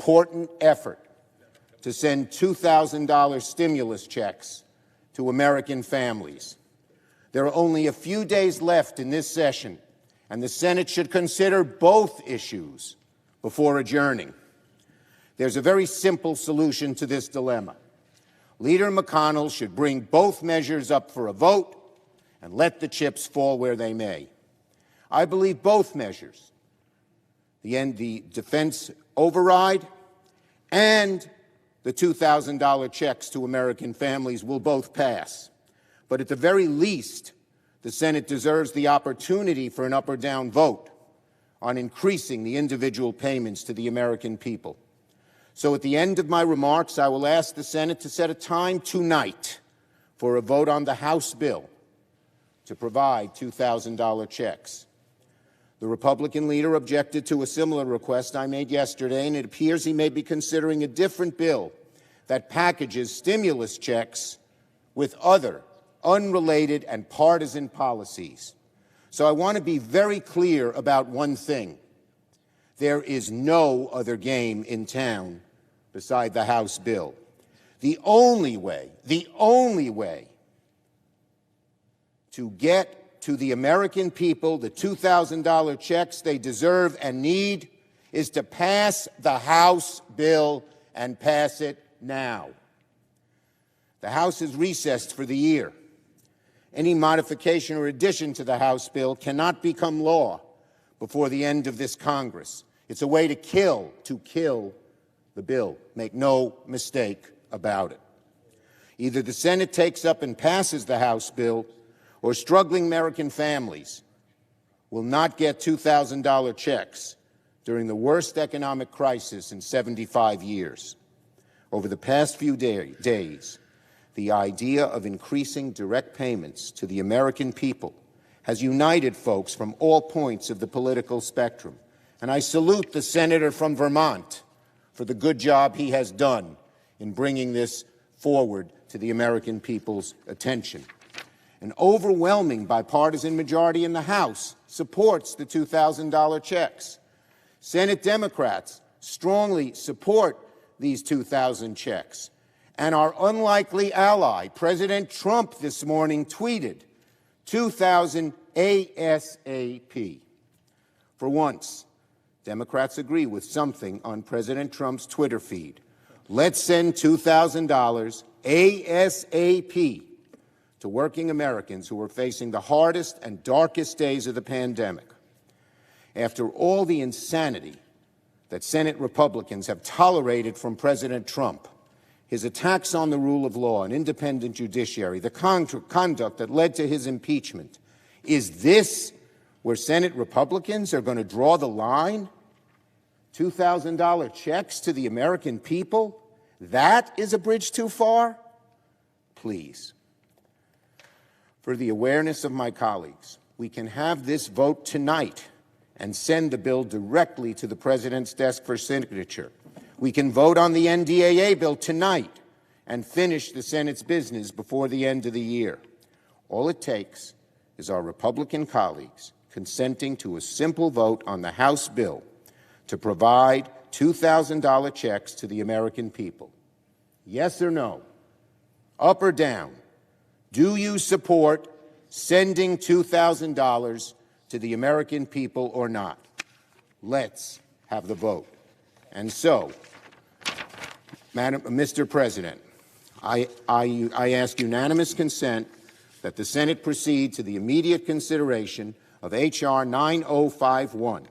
important effort to send $2,000 stimulus checks to American families. There are only a few days left in this session, and the Senate should consider both issues before adjourning. There's a very simple solution to this dilemma. Leader McConnell should bring both measures up for a vote and let the chips fall where they may. I believe both measures, the defense override and the $2,000 checks to American families, will both pass. But at the very least, the Senate deserves the opportunity for an up or down vote on increasing the individual payments to the American people. So at the end of my remarks, I will ask the Senate to set a time tonight for a vote on the House bill to provide $2,000 checks. The Republican leader objected to a similar request I made yesterday, and it appears he may be considering a different bill that packages stimulus checks with other unrelated and partisan policies. So I want to be very clear about one thing. There is no other game in town beside the House bill. The only way to get to the American people the $2,000 checks they deserve and need is to pass the House bill and pass it now. The House is recessed for the year. Any modification or addition to the House bill cannot become law before the end of this Congress. It's a way to kill the bill. Make no mistake about it. Either the Senate takes up and passes the House bill, or struggling American families will not get $2,000 checks during the worst economic crisis in 75 years. Over the past few days, the idea of increasing direct payments to the American people has united folks from all points of the political spectrum. And I salute the senator from Vermont for the good job he has done in bringing this forward to the American people's attention. An overwhelming bipartisan majority in the House supports the $2,000 checks. Senate Democrats strongly support these 2,000 checks. And our unlikely ally, President Trump, this morning tweeted, 2,000 ASAP. For once, Democrats agree with something on President Trump's Twitter feed. Let's send $2,000 ASAP to working Americans who are facing the hardest and darkest days of the pandemic. After all the insanity that Senate Republicans have tolerated from President Trump, his attacks on the rule of law, an independent judiciary, the conduct that led to his impeachment, is this where Senate Republicans are going to draw the line? $2,000 checks to the American people? That is a bridge too far? Please. For the awareness of my colleagues, we can have this vote tonight and send the bill directly to the President's desk for signature. We can vote on the NDAA bill tonight and finish the Senate's business before the end of the year. All it takes is our Republican colleagues consenting to a simple vote on the House bill to provide $2,000 checks to the American people. Yes or no? Up or down? Do you support sending $2,000 to the American people or not? Let's have the vote. And so, Mr. President, I ask unanimous consent that the Senate proceed to the immediate consideration of H.R. 9051,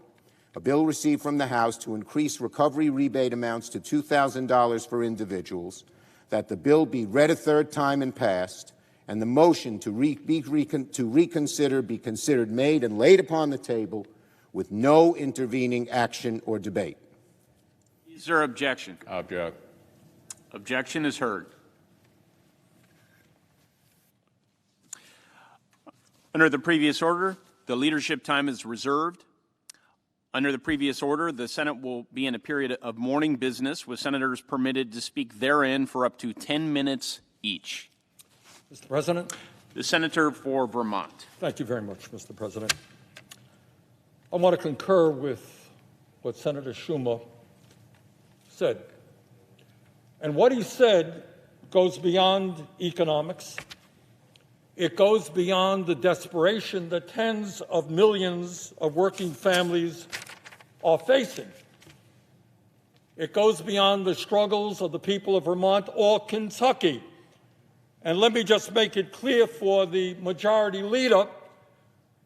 a bill received from the House to increase recovery rebate amounts to $2,000 for individuals, that the bill be read a third time and passed, and the motion to reconsider be considered made and laid upon the table with no intervening action or debate. Is there objection? Object. Objection is heard. Under the previous order, the leadership time is reserved. Under the previous order, the Senate will be in a period of morning business, with senators permitted to speak therein for up to 10 minutes each. Mr. President. The Senator for Vermont. Thank you very much, Mr. President. I want to concur with what Senator Schumer said. And what he said goes beyond economics. It goes beyond the desperation that tens of millions of working families are facing. It goes beyond the struggles of the people of Vermont or Kentucky. And let me just make it clear for the Majority Leader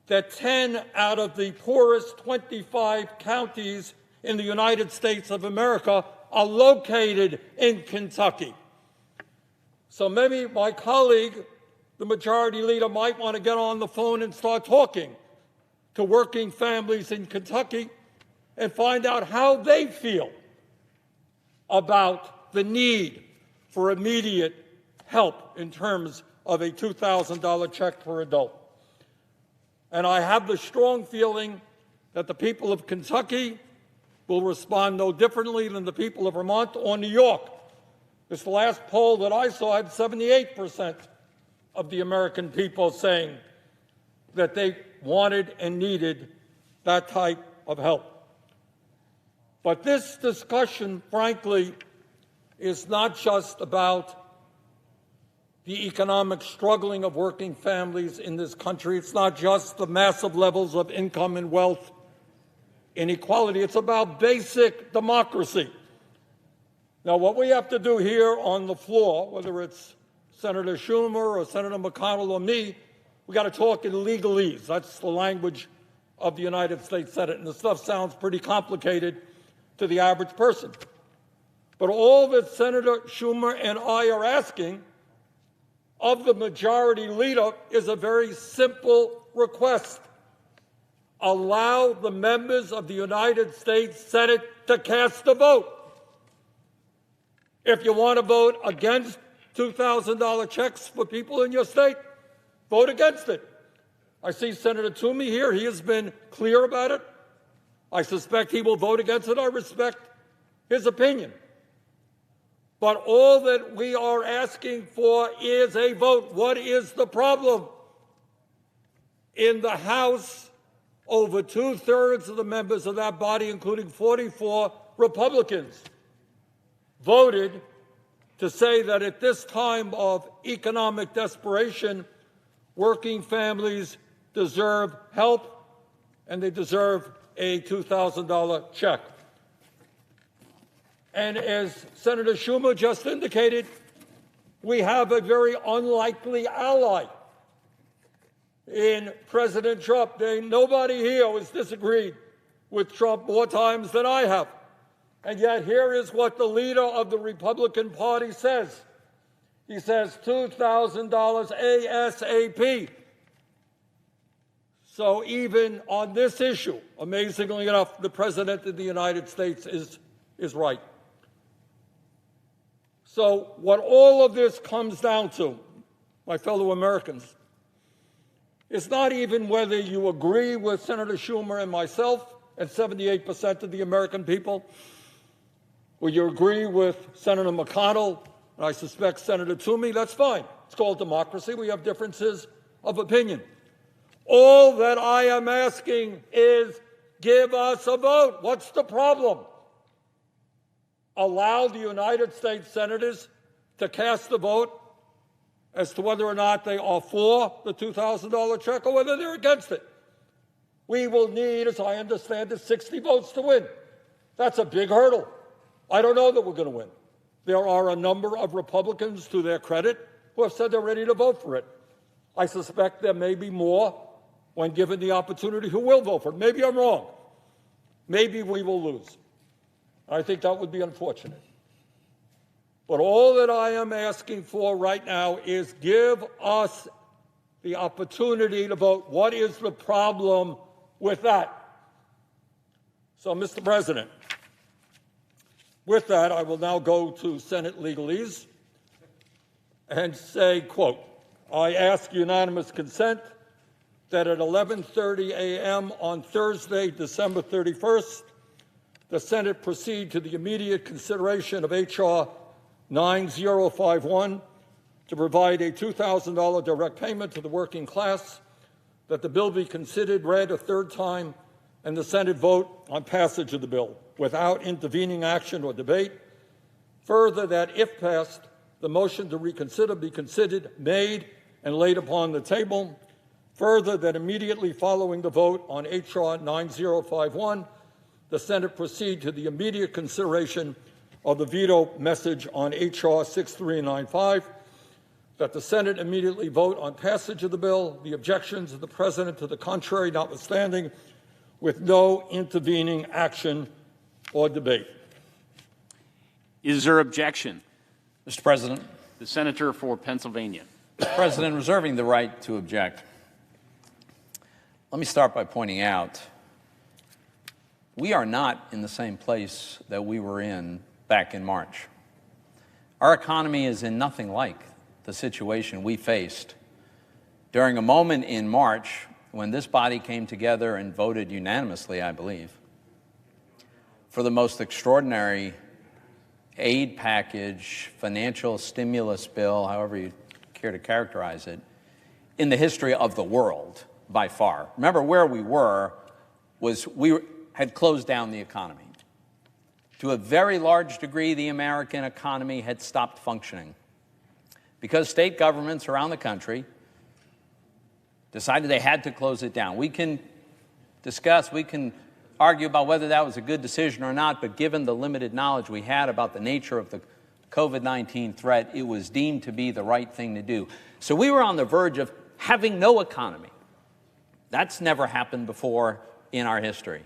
that 10 out of the poorest 25 counties in the United States of America are located in Kentucky. So maybe my colleague, the Majority Leader, might want to get on the phone and start talking to working families in Kentucky and find out how they feel about the need for immediate help in terms of a $2,000 check per adult. And I have the strong feeling that the people of Kentucky will respond no differently than the people of Vermont or New York. This last poll that I saw had 78% of the American people saying that they wanted and needed that type of help. But this discussion, frankly, is not just about the economic struggling of working families in this country. It's not just the massive levels of income and wealth inequality. It's about basic democracy. Now, what we have to do here on the floor, whether it's Senator Schumer or Senator McConnell or me, we got to talk in legalese. That's the language of the United States Senate, and the stuff sounds pretty complicated to the average person. But all that Senator Schumer and I are asking of the Majority Leader is a very simple request. Allow the members of the United States Senate to cast a vote. If you want to vote against $2,000 checks for people in your state, vote against it. I see Senator Toomey here. He has been clear about it. I suspect he will vote against it. I respect his opinion. But all that we are asking for is a vote. What is the problem? In the House, over two-thirds of the members of that body, including 44 Republicans, voted to say that at this time of economic desperation, working families deserve help and they deserve a $2,000 check. And as Senator Schumer just indicated, we have a very unlikely ally in President Trump. Nobody here has disagreed with Trump more times than I have. And yet here is what the leader of the Republican Party says. He says $2,000 ASAP. So even on this issue, amazingly enough, the President of the United States is right. So what all of this comes down to, my fellow Americans, is not even whether you agree with Senator Schumer and myself and 78% of the American people, or you agree with Senator McConnell, and I suspect Senator Toomey, that's fine. It's called democracy. We have differences of opinion. All that I am asking is give us a vote. What's the problem? Allow the United States senators to cast a vote as to whether or not they are for the $2,000 check or whether they're against it. We will need, as I understand it, 60 votes to win. That's a big hurdle. I don't know that we're going to win. There are a number of Republicans, to their credit, who have said they're ready to vote for it. I suspect there may be more, when given the opportunity, who will vote for it. Maybe I'm wrong. Maybe we will lose. I think that would be unfortunate. But all that I am asking for right now is give us the opportunity to vote. What is the problem with that? So, Mr. President, with that, I will now go to Senate legalese and say, quote, I ask unanimous consent that at 11:30 a.m. on Thursday, December 31st, the Senate proceed to the immediate consideration of H.R. 9051 to provide a $2,000 direct payment to the working class, that the bill be considered, read a third time, and the Senate vote on passage of the bill without intervening action or debate. Further, that if passed, the motion to reconsider be considered, made, and laid upon the table. Further, that immediately following the vote on H.R. 9051, the Senate proceed to the immediate consideration of the veto message on H.R. 6395, that the Senate immediately vote on passage of the bill, the objections of the President to the contrary notwithstanding, with no intervening action or debate. Is there objection? Mr. President. The Senator for Pennsylvania. Mr. President, reserving the right to object, let me start by pointing out we are not in the same place that we were in back in March. Our economy is in nothing like the situation we faced during a moment in March when this body came together and voted unanimously, I believe, for the most extraordinary aid package, financial stimulus bill, however you care to characterize it, in the history of the world by far. Remember, where we were was we had closed down the economy. To a very large degree, the American economy had stopped functioning because state governments around the country decided they had to close it down. We can discuss, we can argue about whether that was a good decision or not, but given the limited knowledge we had about the nature of the COVID-19 threat, it was deemed to be the right thing to do. So we were on the verge of having no economy. That's never happened before in our history.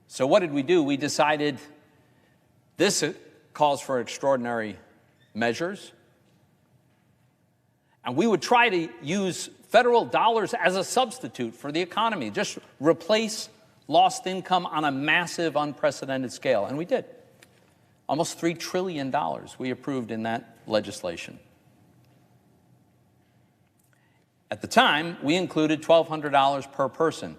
So what did we do? We decided this calls for extraordinary measures, and we would try to use federal dollars as a substitute for the economy, just replace lost income on a massive, unprecedented scale. And we did. Almost $3 trillion we approved in that legislation. At the time, we included $1,200 per person.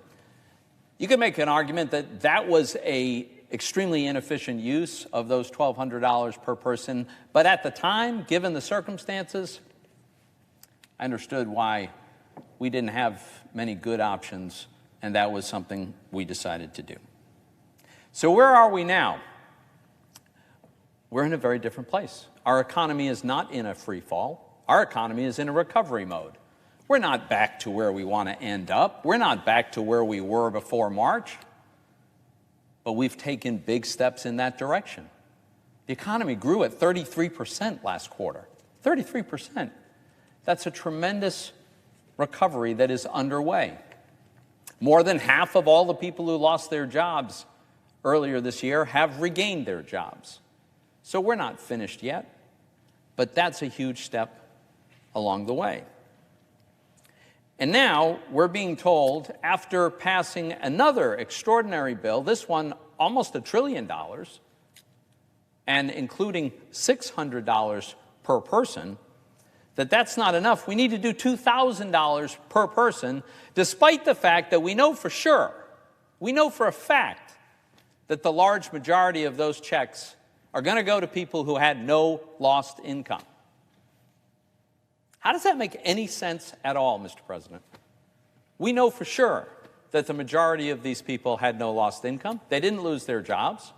You could make an argument that that was an extremely inefficient use of those $1,200 per person, but at the time, given the circumstances, I understood why we didn't have many good options, and that was something we decided to do. So where are we now? We're in a very different place. Our economy is not in a free fall. Our economy is in a recovery mode. We're not back to where we want to end up. We're not back to where we were before March, but we've taken big steps in that direction. The economy grew at 33% last quarter. 33%. That's a tremendous recovery that is underway. More than half of all the people who lost their jobs earlier this year have regained their jobs. So we're not finished yet, but that's a huge step along the way. And now we're being told, after passing another extraordinary bill, this one almost $1 trillion, and including $600 per person, that that's not enough. We need to do $2,000 per person, despite the fact that we know for sure, we know for a fact, that the large majority of those checks are going to go to people who had no lost income. How does that make any sense at all, Mr. President? We know for sure that the majority of these people had no lost income. They didn't lose their jobs.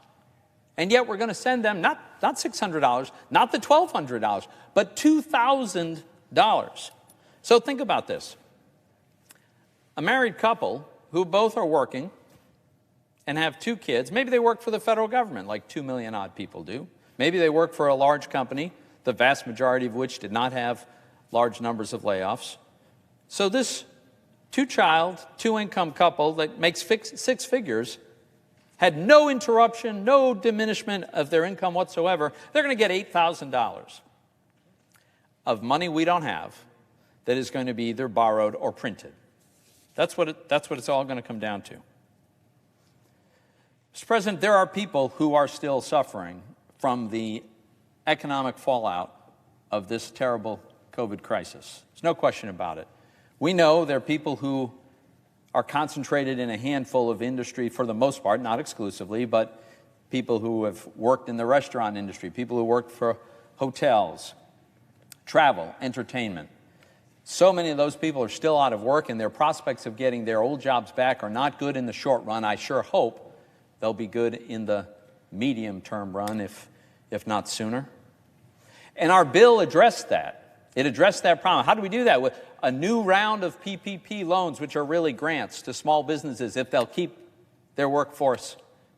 And yet we're going to send them not $600, not the $1,200, but $2,000. So think about this. A married couple who both are working and have 2 kids, maybe they work for the federal government, like 2 million odd people do. Maybe they work for a large company, the vast majority of which did not have large numbers of layoffs. So this 2-child, 2-income couple that makes 6 figures had no interruption, no diminishment of their income whatsoever. They're going to get $8,000 of money we don't have that is going to be either borrowed or printed. That's what it's all going to come down to. Mr. President, there are people who are still suffering from the economic fallout of this terrible COVID crisis. There's no question about it. We know there are people who are concentrated in a handful of industry for the most part, not exclusively, but people who have worked in the restaurant industry, people who work for hotels, travel, entertainment. So many of those people are still out of work, and their prospects of getting their old jobs back are not good in the short run. I sure hope they'll be good in the medium-term run, if not sooner. And our bill addressed that. It addressed that problem. How do we do that? With a new round of PPP loans, which are really grants to small businesses if they'll keep their workforce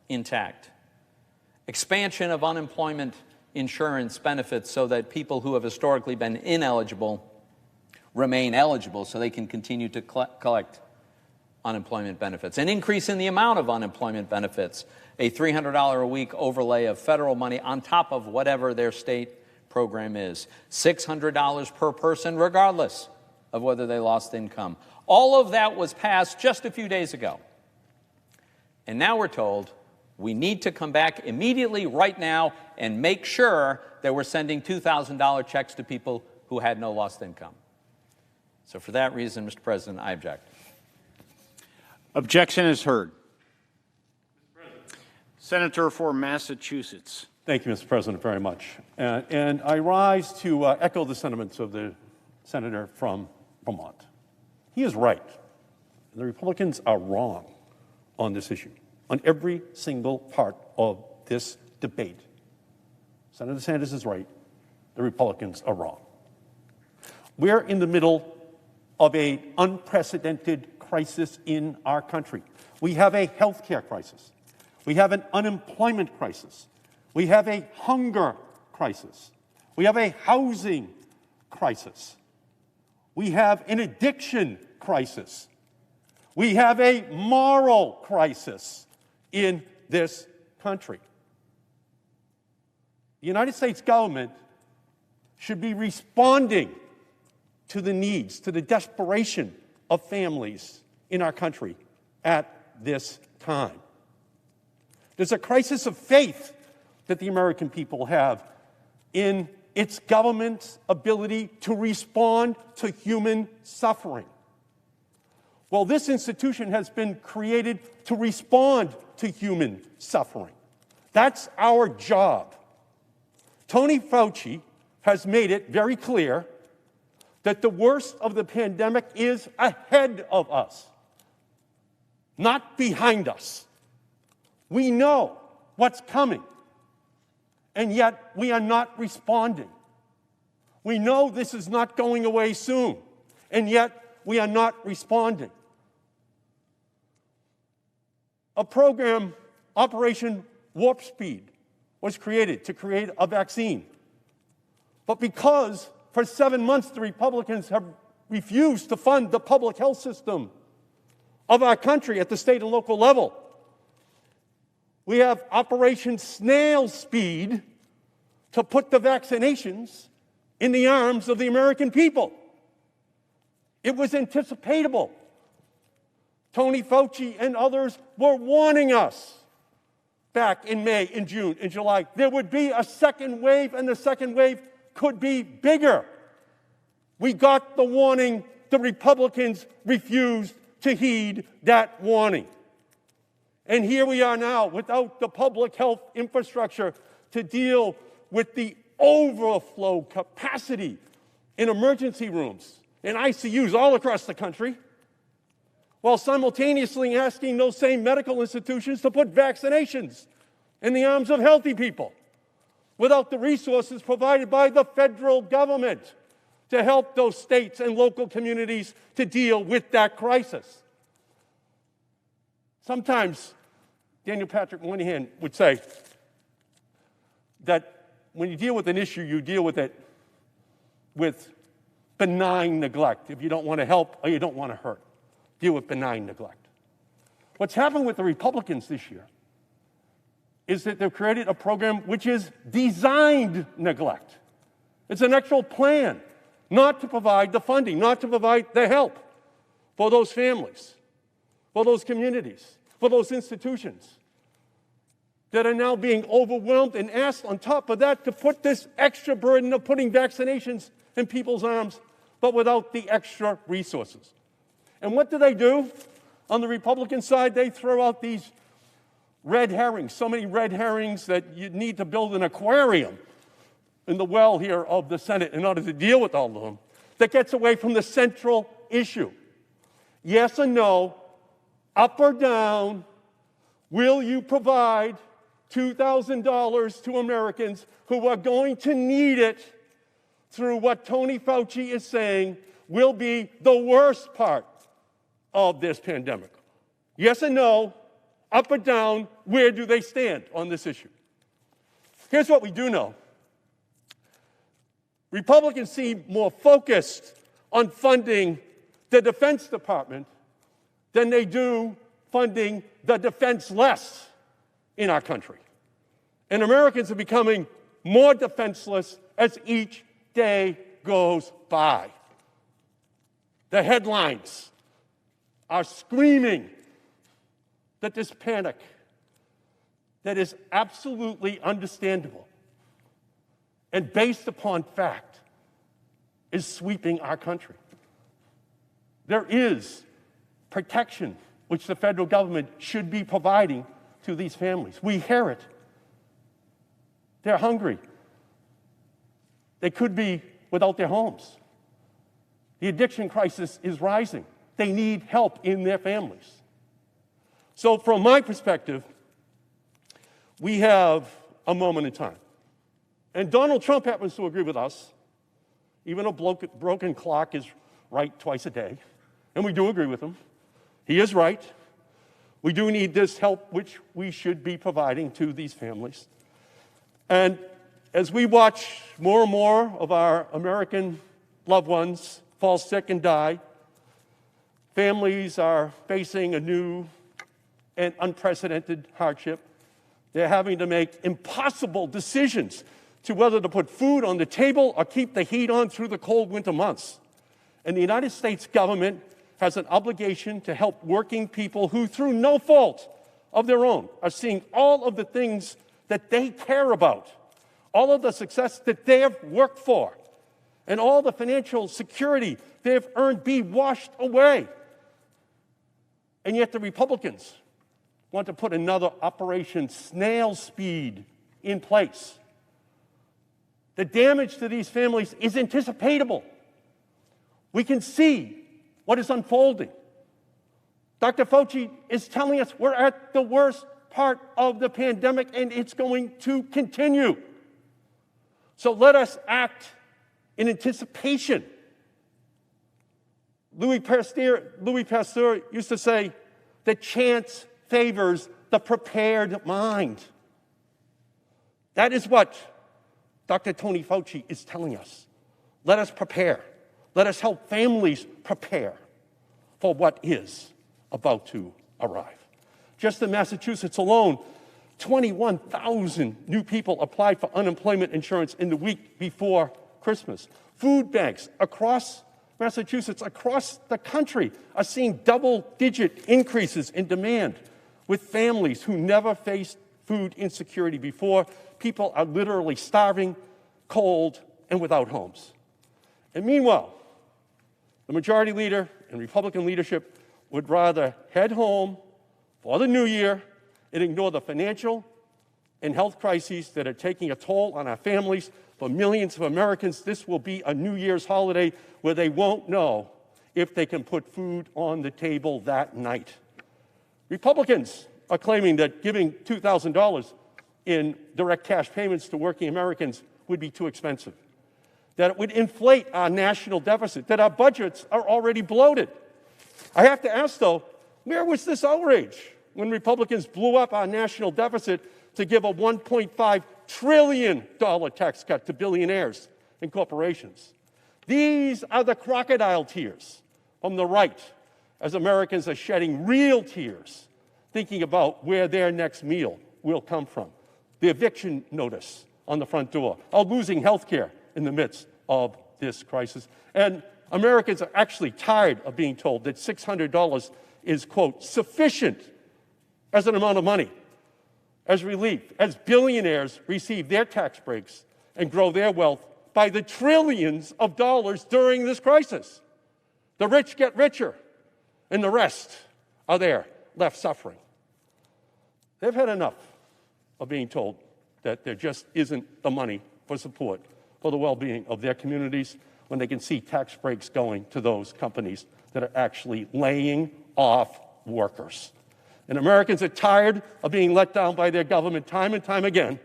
intact. Expansion of unemployment insurance benefits so that people who have historically been ineligible remain eligible so they can continue to collect unemployment benefits. An increase in the amount of unemployment benefits, a $300 a week overlay of federal money on top of whatever their state program is, $600 per person regardless of whether they lost income. All of that was passed just a few days ago. And now we're told we need to come back immediately right now and make sure that we're sending $2,000 checks to people who had no lost income. So for that reason, Mr. President, I object. Objection is heard. Senator for Massachusetts. Thank you, Mr. President, very much. And I rise to echo the sentiments of the senator from Vermont. He is right. The Republicans are wrong on this issue, on every single part of this debate. Senator Sanders is right. The Republicans are wrong. We're in the middle of an unprecedented crisis in our country. We have a health care crisis. We have an unemployment crisis. We have a hunger crisis. We have a housing crisis. We have an addiction crisis. We have a moral crisis in this country. The United States government should be responding to the needs, to the desperation of families in our country at this time. There's a crisis of faith that the American people have in its government's ability to respond to human suffering. Well, this institution has been created to respond to human suffering. That's our job. Tony Fauci has made it very clear that the worst of the pandemic is ahead of us, not behind us. We know what's coming, and yet we are not responding. We know this is not going away soon, and yet we are not responding. A program, Operation Warp Speed, was created to create a vaccine. But because for 7 months the Republicans have refused to fund the public health system of our country at the state and local level, we have Operation Snail Speed to put the vaccinations in the arms of the American people. It was anticipatable. Tony Fauci and others were warning us back in May, in June, in July. There would be a second wave, and the second wave could be bigger. We got the warning. The Republicans refused to heed that warning. And here we are now without the public health infrastructure to deal with the overflow capacity in emergency rooms and ICUs all across the country, while simultaneously asking those same medical institutions to put vaccinations in the arms of healthy people without the resources provided by the federal government to help those states and local communities to deal with that crisis. Sometimes Daniel Patrick Moynihan would say that when you deal with an issue, you deal with it with benign neglect. If you don't want to help or you don't want to hurt, deal with benign neglect. What's happened with the Republicans this year is that they've created a program which is designed neglect. It's an actual plan not to provide the funding, not to provide the help for those families, for those communities, for those institutions that are now being overwhelmed and asked on top of that to put this extra burden of putting vaccinations in people's arms, but without the extra resources. And what do? On the Republican side, they throw out these red herrings, so many red herrings that you need to build an aquarium in the well here of the Senate in order to deal with all of them. that gets away from the central issue. Yes or no, up or down, will you provide $2,000 to Americans who are going to need it through what Tony Fauci is saying will be the worst part of this pandemic? Yes or no, up or down, where do they stand on this issue? Here's what we do know. Republicans seem more focused on funding the Defense Department than they do funding the defenseless in our country. And Americans are becoming more defenseless as each day goes by. The headlines are screaming that this panic that is absolutely understandable and based upon fact is sweeping our country. There is protection which the federal government should be providing to these families. We hear it. They're hungry. They could be without their homes. The addiction crisis is rising. They need help in their families. So from my perspective, we have a moment in time. And Donald Trump happens to agree with us, even a broken clock is right twice a day. And we do agree with him. He is right. We do need this help, which we should be providing to these families. And as we watch more and more of our American loved ones fall sick and die, families are facing a new and unprecedented hardship. They're having to make impossible decisions to whether to put food on the table or keep the heat on through the cold winter months. And the United States government has an obligation to help working people who, through no fault of their own, are seeing all of the things that they care about, all of the success that they have worked for, and all the financial security they have earned be washed away. And yet the Republicans want to put another Operation Snail Speed in place. The damage to these families is anticipatable. We can see what is unfolding. Dr. Fauci is telling us we're at the worst part of the pandemic and it's going to continue. So let us act in anticipation. Louis Pasteur used to say that chance favors the prepared mind. That is what Dr. Tony Fauci is telling us. Let us prepare. Let us help families prepare for what is about to arrive. Just in Massachusetts alone, 21,000 new people applied for unemployment insurance in the week before Christmas. Food banks across Massachusetts, across the country, are seeing double-digit increases in demand with families who never faced food insecurity before. People are literally starving, cold, and without homes. And meanwhile, the majority leader and Republican leadership would rather head home for the new year and ignore the financial and health crises that are taking a toll on our families. For millions of Americans, this will be a New Year's holiday where they won't know if they can put food on the table that night. Republicans are claiming that giving $2,000 in direct cash payments to working Americans would be too expensive, that it would inflate our national deficit, that our budgets are already bloated. I have to ask, though, where was this outrage when Republicans blew up our national deficit to give a $1.5 trillion tax cut to billionaires and corporations? These are the crocodile tears from the right as Americans are shedding real tears, thinking about where their next meal will come from. The eviction notice on the front door, or losing health care in the midst of this crisis. And Americans are actually tired of being told that $600 is, quote, sufficient as an amount of money, as relief, as billionaires receive their tax breaks and grow their wealth by the trillions of dollars during this crisis. The rich get richer, and the rest are there, left suffering. They've had enough of being told that there just isn't the money for support for the well-being of their communities. when they can see tax breaks going to those companies that are actually laying off workers. And Americans are tired of being let down by their government time and time again,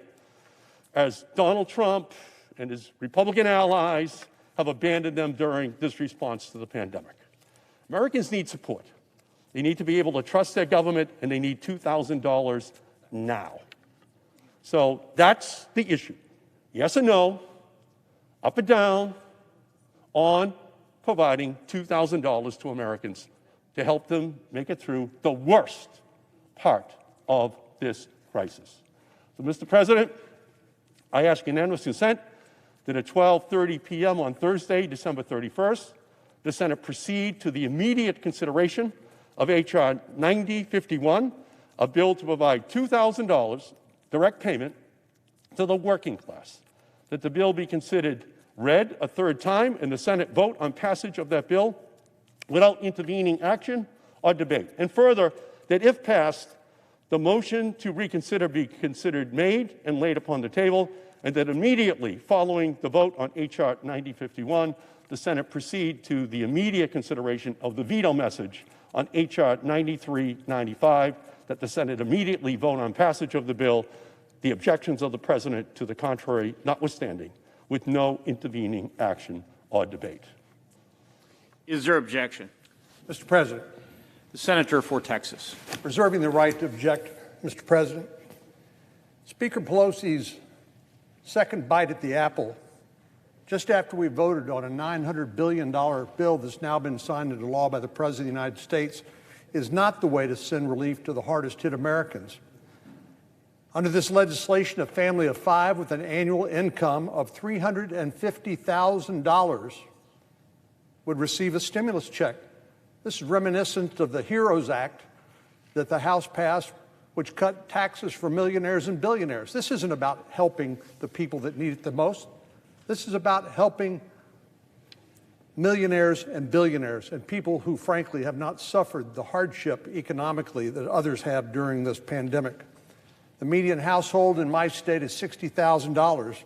as Donald Trump and his Republican allies have abandoned them during this response to the pandemic. Americans need support. They need to be able to trust their government, and they need $2,000 now. So that's the issue. Yes or no, up or down, on providing $2,000 to Americans to help them make it through the worst part of this crisis. So, Mr. President, I ask unanimous consent that at 12:30 p.m. on Thursday, December 31st, the Senate proceed to the immediate consideration of H.R. 9051, a bill to provide $2,000 direct payment to the working class, that the bill be considered read a third time and the Senate vote on passage of that bill without intervening action or debate. And further, that if passed, the motion to reconsider be considered made and laid upon the table, and that immediately following the vote on H.R. 9051, the Senate proceed to the immediate consideration of the veto message on H.R. 9395, that the Senate immediately vote on passage of the bill, the objections of the President to the contrary notwithstanding, with no intervening action or debate. Is there objection? Mr. President. The Senator for Texas. Reserving the right to object, Mr. President. Speaker Pelosi's second bite at the apple, just after we voted on a $900 billion bill that's now been signed into law by the President of the United States, is not the way to send relief to the hardest hit Americans. Under this legislation, a family of 5 with an annual income of $350,000 would receive a stimulus check. This is reminiscent of the HEROES Act that the House passed, which cut taxes for millionaires and billionaires. This isn't about helping the people that need it the most. This is about helping millionaires and billionaires and people who, frankly, have not suffered the hardship economically that others have during this pandemic. The median household in my state is $60,000,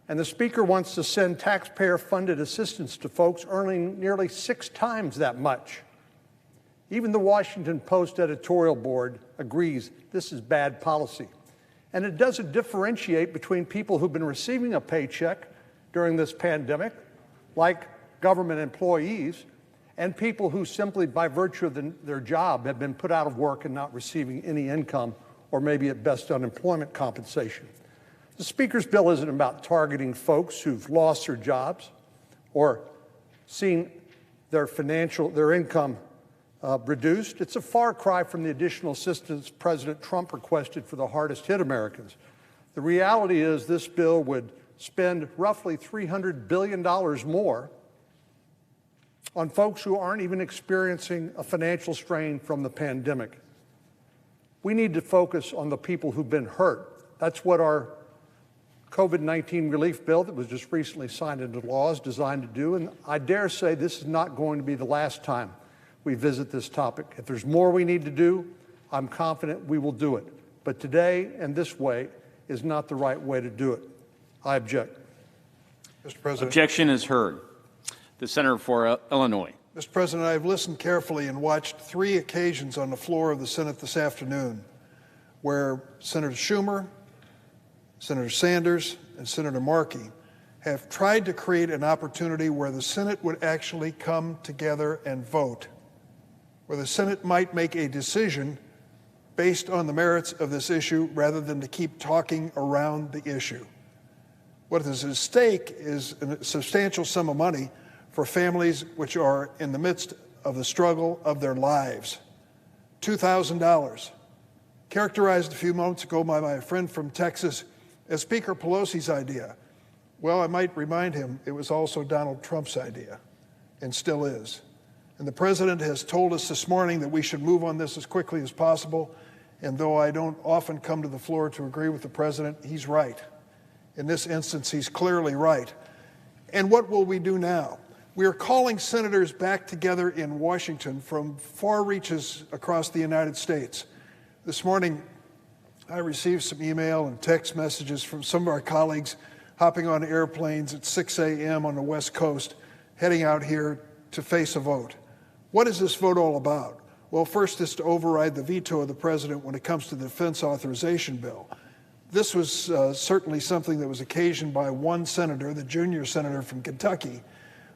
and the Speaker wants to send taxpayer-funded assistance to folks earning nearly 6 times that much. Even the Washington Post editorial board agrees this is bad policy. And it doesn't differentiate between people who've been receiving a paycheck during this pandemic, like government employees, and people who simply by virtue of their job have been put out of work and not receiving any income or maybe at best unemployment compensation. The Speaker's bill isn't about targeting folks who've lost their jobs or seen their income reduced. It's a far cry from the additional assistance President Trump requested for the hardest hit Americans. The reality is this bill would spend roughly $300 billion more on folks who aren't even experiencing a financial strain from the pandemic. We need to focus on the people who've been hurt. That's what our COVID-19 relief bill that was just recently signed into law is designed to do, and I dare say this is not going to be the last time we visit this topic. If there's more we need to do, I'm confident we will do it. But today and this way is not the right way to do it. I object. Mr. President. Objection is heard. The Senator for Illinois. Mr. President, I've listened carefully and watched 3 occasions on the floor of the Senate this afternoon where Senator Schumer, Senator Sanders, and Senator Markey have tried to create an opportunity where the Senate would actually come together and vote, where the Senate might make a decision based on the merits of this issue rather than to keep talking around the issue. What is at stake is a substantial sum of money for families which are in the midst of the struggle of their lives. $2,000, characterized a few moments ago by my friend from Texas as Speaker Pelosi's idea. Well, I might remind him it was also Donald Trump's idea, and still is. And the President has told us this morning that we should move on this as quickly as possible, and though I don't often come to the floor to agree with the President, he's right. In this instance, he's clearly right. And what will we do now? We are calling senators back together in Washington from far reaches across the United States. This morning, I received some email and text messages from some of our colleagues hopping on airplanes at 6 a.m. on the West Coast, heading out here to face a vote. What is this vote all about? Well, first is to override the veto of the president when it comes to the defense authorization bill. This was certainly something that was occasioned by one senator, the junior senator from Kentucky,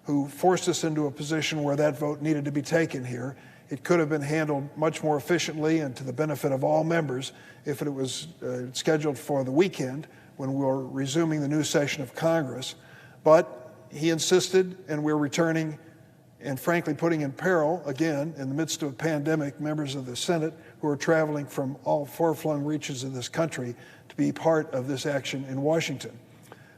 who forced us into a position where that vote needed to be taken here. It could have been handled much more efficiently and to the benefit of all members if it was scheduled for the weekend when we were resuming the new session of Congress. But he insisted, and we're returning and frankly putting in peril, again, in the midst of a pandemic, members of the Senate who are traveling from all far-flung reaches of this country to be part of this action in Washington.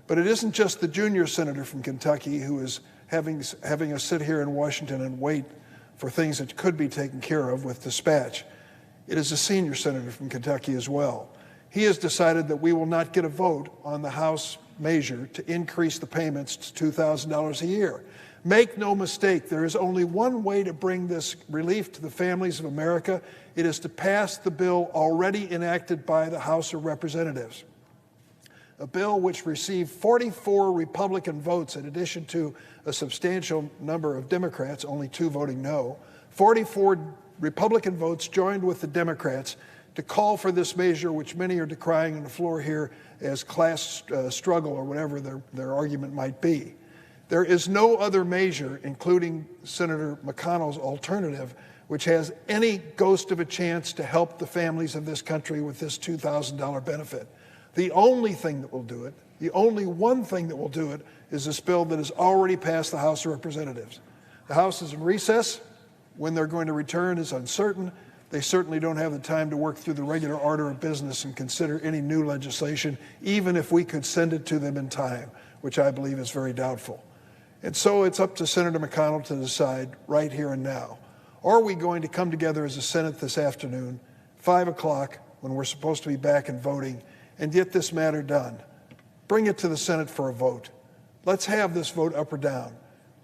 But it isn't just the junior senator from Kentucky who is having us sit here in Washington and wait for things that could be taken care of with dispatch. It is a senior senator from Kentucky as well. He has decided that we will not get a vote on the House measure to increase the payments to $2,000 a year. Make no mistake, there is only one way to bring this relief to the families of America. It is to pass the bill already enacted by the House of Representatives. A bill which received 44 Republican votes in addition to a substantial number of Democrats, only 2 voting no. 44 Republican votes joined with the Democrats to call for this measure, which many are decrying on the floor here as class struggle or whatever their argument might be. There is no other measure, including Senator McConnell's alternative, which has any ghost of a chance to help the families of this country with this $2,000 benefit. The only thing that will do it, the only one thing that will do it, is this bill that has already passed the House of Representatives. The House is in recess. When they're going to return is uncertain. They certainly don't have the time to work through the regular order of business and consider any new legislation, even if we could send it to them in time, which I believe is very doubtful. And so it's up to Senator McConnell to decide right here and now. Are we going to come together as a Senate this afternoon, 5 o'clock, when we're supposed to be back and voting, and get this matter done? Bring it to the Senate for a vote. Let's have this vote up or down.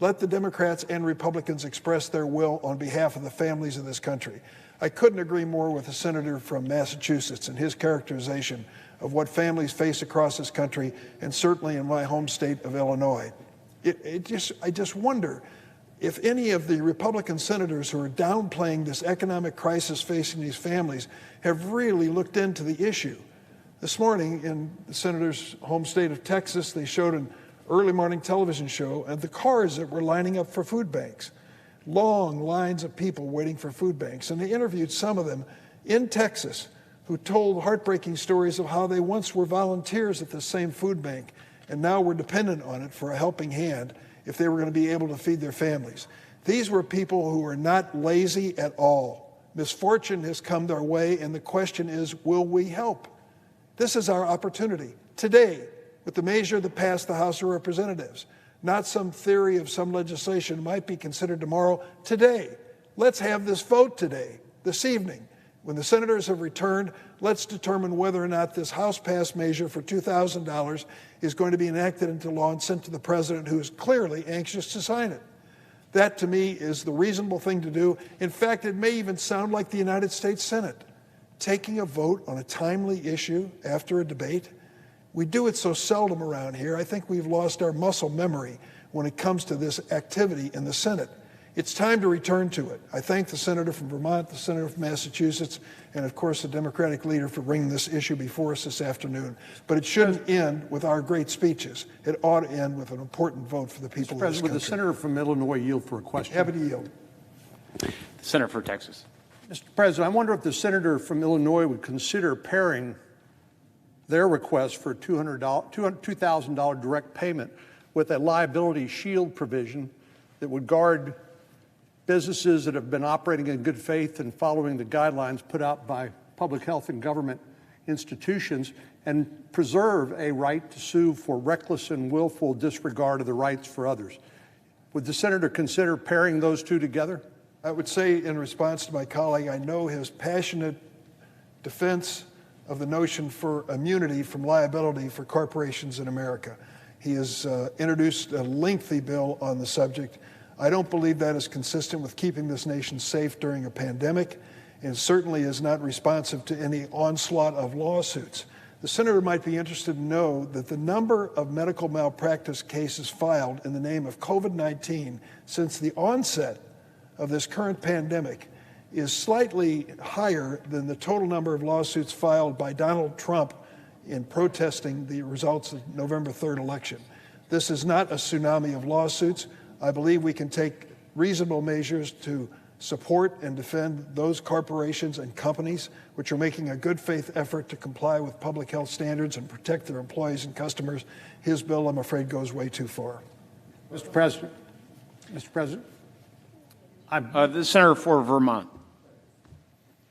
Let the Democrats and Republicans express their will on behalf of the families of this country. I couldn't agree more with the senator from Massachusetts and his characterization of what families face across this country, and certainly in my home state of Illinois. I just wonder if any of the Republican senators who are downplaying this economic crisis facing these families have really looked into the issue. This morning in the senator's home state of Texas, they showed an early morning television show of the cars that were lining up for food banks. Long lines of people waiting for food banks. And they interviewed some of them in Texas who told heartbreaking stories of how they once were volunteers at the same food bank and now were dependent on it for a helping hand if they were going to be able to feed their families. These were people who were not lazy at all. Misfortune has come their way, and the question is, will we help? This is our opportunity today with the measure that passed the House of Representatives. Not some theory of some legislation might be considered tomorrow. Today, let's have this vote today, this evening. When the senators have returned, let's determine whether or not this House-passed measure for $2,000 is going to be enacted into law and sent to the president, who is clearly anxious to sign it. That, to me, is the reasonable thing to do. In fact, it may even sound like the United States Senate taking a vote on a timely issue after a debate. We do it so seldom around here. I think we've lost our muscle memory when it comes to this activity in the Senate. It's time to return to it. I thank the senator from Vermont, the senator from Massachusetts, and of course the Democratic leader for bringing this issue before us this afternoon. But it shouldn't end with our great speeches. It ought to end with an important vote for the people of this country. Would the senator from Illinois yield for a question? Happy to yield. The senator for Texas. Mr. President, I wonder if the senator from Illinois would consider pairing their request for $2,000 direct payment with a liability shield provision that would guard businesses that have been operating in good faith and following the guidelines put out by public health and government institutions, and preserve a right to sue for reckless and willful disregard of the rights for others. Would the senator consider pairing those two together? I would say, in response to my colleague, I know his passionate defense of the notion for immunity from liability for corporations in America. He has introduced a lengthy bill on the subject. I don't believe that is consistent with keeping this nation safe during a pandemic, and certainly is not responsive to any onslaught of lawsuits. The senator might be interested to know that the number of medical malpractice cases filed in the name of COVID-19 since the onset of this current pandemic is slightly higher than the total number of lawsuits filed by Donald Trump in protesting the results of November 3rd election. This is not a tsunami of lawsuits. I believe we can take reasonable measures to support and defend those corporations and companies which are making a good faith effort to comply with public health standards and protect their employees and customers. His bill, I'm afraid, goes way too far. Mr. President. Mr. President. The senator for Vermont.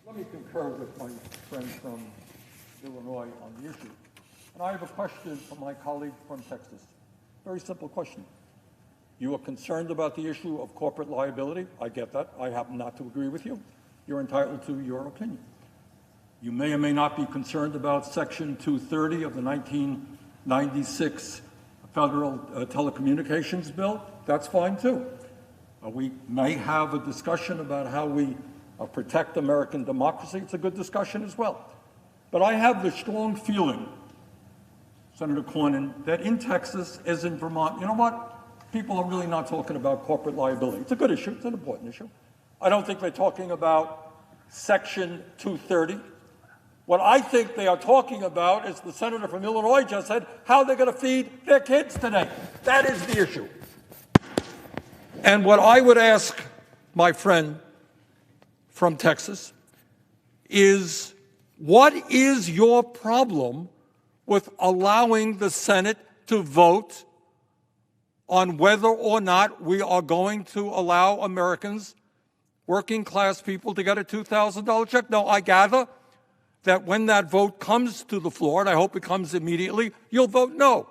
Let me concur with my friend from Illinois on the issue. And I have a question for my colleague from Texas. Very simple question. You are concerned about the issue of corporate liability. I get that. I happen not to agree with you. You're entitled to your opinion. You may or may not be concerned about Section 230 of the 1996 Federal Telecommunications Bill. That's fine, too. We may have a discussion about how we protect American democracy. It's a good discussion as well. But I have the strong feeling, Senator Cornyn, that in Texas, as in Vermont, you know what? People are really not talking about corporate liability. It's a good issue. It's an important issue. I don't think they're talking about Section 230. What I think they are talking about, as the senator from Illinois just said, how they're going to feed their kids today. That is the issue. And what I would ask my friend from Texas is, what is your problem with allowing the Senate to vote on whether or not we are going to allow Americans, working class people, to get a $2,000 check? Now, I gather that when that vote comes to the floor, and I hope it comes immediately, you'll vote no.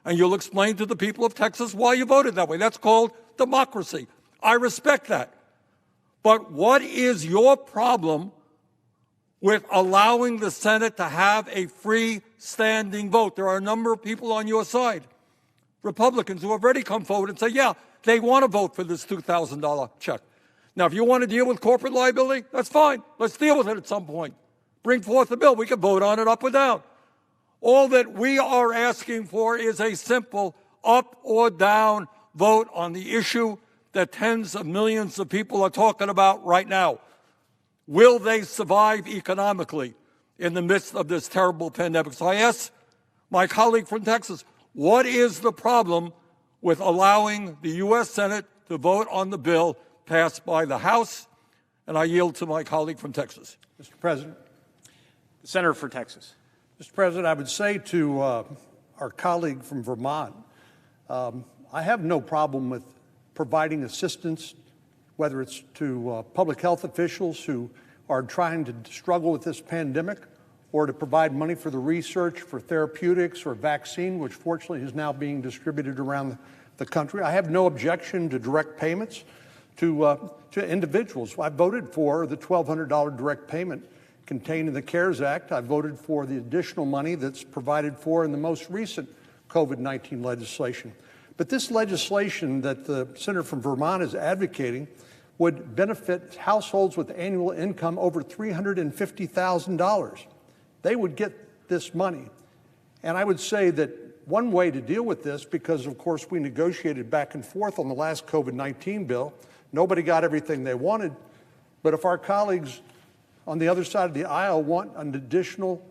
And you'll explain to the people of Texas why you voted that way. That's called democracy. I respect that. But what is your problem with allowing the Senate to have a freestanding vote? There are a number of people on your side, Republicans, who have already come forward and say, yeah, they want to vote for this $2,000 check. Now, if you want to deal with corporate liability, that's fine. Let's deal with it at some point. Bring forth a bill. We can vote on it up or down. All that we are asking for is a simple up or down vote on the issue that tens of millions of people are talking about right now. Will they survive economically in the midst of this terrible pandemic? So I ask my colleague from Texas, what is the problem with allowing the U.S. Senate to vote on the bill passed by the House? And I yield to my colleague from Texas. Mr. President. The senator for Texas. Mr. President, I would say to our colleague from Vermont, I have no problem with providing assistance, whether it's to public health officials who are trying to struggle with this pandemic, or to provide money for the research for therapeutics or vaccine, which fortunately is now being distributed around the country. I have no objection to direct payments to individuals. I voted for the $1,200 direct payment contained in the CARES Act. I voted for the additional money that's provided for in the most recent COVID-19 legislation. But this legislation that the senator from Vermont is advocating would benefit households with annual income over $350,000. They would get this money. And I would say that one way to deal with this, because of course we negotiated back and forth on the last COVID-19 bill, nobody got everything they wanted, but if our colleagues on the other side of the aisle want an additional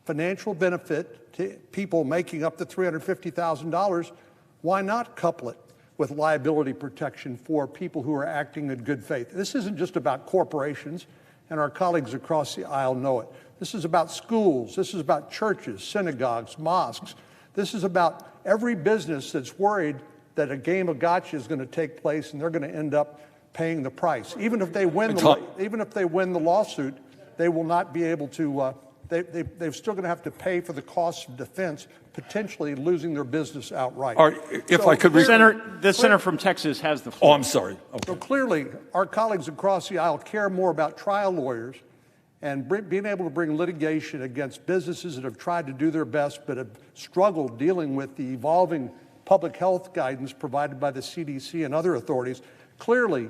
financial benefit to people making up to $350,000, why not couple it with liability protection for people who are acting in good faith? This isn't just about corporations, and our colleagues across the aisle know it. This is about schools. This is about churches, synagogues, mosques. This is about every business that's worried that a game of gotcha is going to take place and they're going to end up paying the price. Even if they win the lawsuit, they will not be able to. They're still going to have to pay for the cost of defense, potentially losing their business outright. If I could, the senator from Texas has the floor. Oh, I'm sorry. Okay. So clearly, our colleagues across the aisle care more about trial lawyers and being able to bring litigation against businesses that have tried to do their best but have struggled dealing with the evolving public health guidance provided by the CDC and other authorities. Clearly,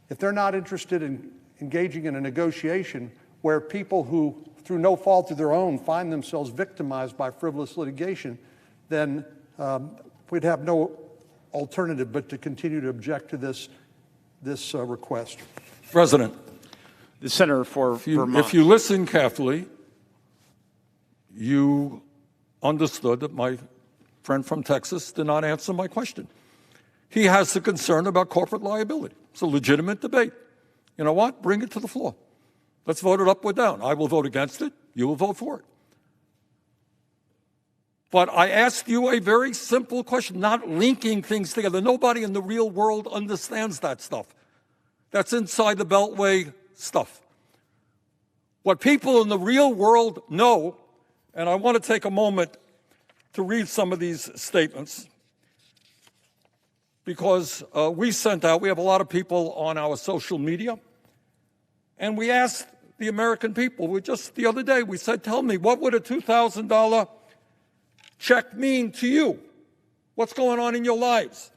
if they're not interested in engaging in a negotiation, where people who, through no fault of their own, find themselves victimized by frivolous litigation, then we'd have no alternative but to continue to object to this request. President, The Senator for Vermont. if you listen carefully, you understood that my friend from Texas did not answer my question. He has a concern about corporate liability. It's a legitimate debate. You know what? Bring it to the floor. Let's vote it up or down. I will vote against it. You will vote for it. But I asked you a very simple question, not linking things together. Nobody in the real world understands that stuff. That's inside the Beltway stuff. What people in the real world know, and I want to take a moment to read some of these statements, because we have a lot of people on our social media, and we asked the American people, just the other day, we said, tell me, what would a $2,000 check mean to you? What's going on in your lives?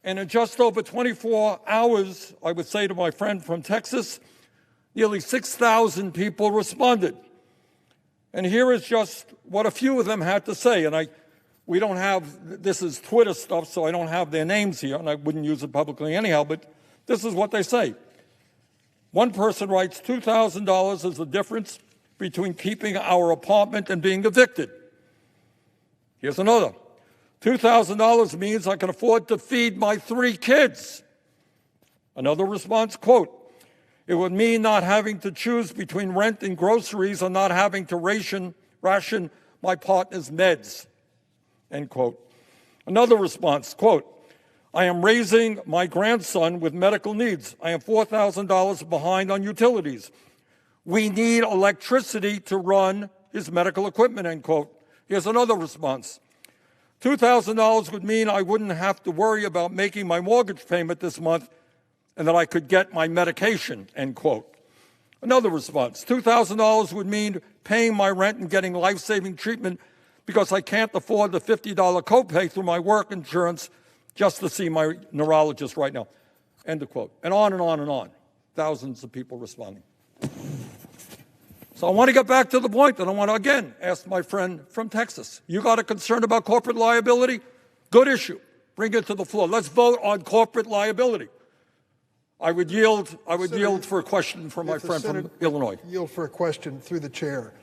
And in just over 24 hours, I would say to my friend from Texas, nearly 6,000 people responded. And here is just what a few of them had to say. And we don't have, this is Twitter stuff, so I don't have their names here, and I wouldn't use it publicly anyhow, but this is what they say. One person writes, $2,000 is the difference between keeping our apartment and being evicted. Here's another. $2,000 means I can afford to feed my 3 kids. Another response, quote, it would mean not having to choose between rent and groceries or not having to ration my partner's meds, end quote. Another response, quote, I am raising my grandson with medical needs. I am $4,000 behind on utilities. We need electricity to run his medical equipment, end quote. Here's another response. $2,000 would mean I wouldn't have to worry about making my mortgage payment this month and that I could get my medication, end quote. Another response, $2,000 would mean paying my rent and getting life-saving treatment because I can't afford the $50 copay through my work insurance just to see my neurologist right now, end of quote. And on and on and on. Thousands of people responding. So I want to get back to the point, and I want to again ask my friend from Texas. You got a concern about corporate liability? Good issue. Bring it to the floor. Let's vote on corporate liability. I would yield for a question from my friend from Illinois. Yield for a question through the chair.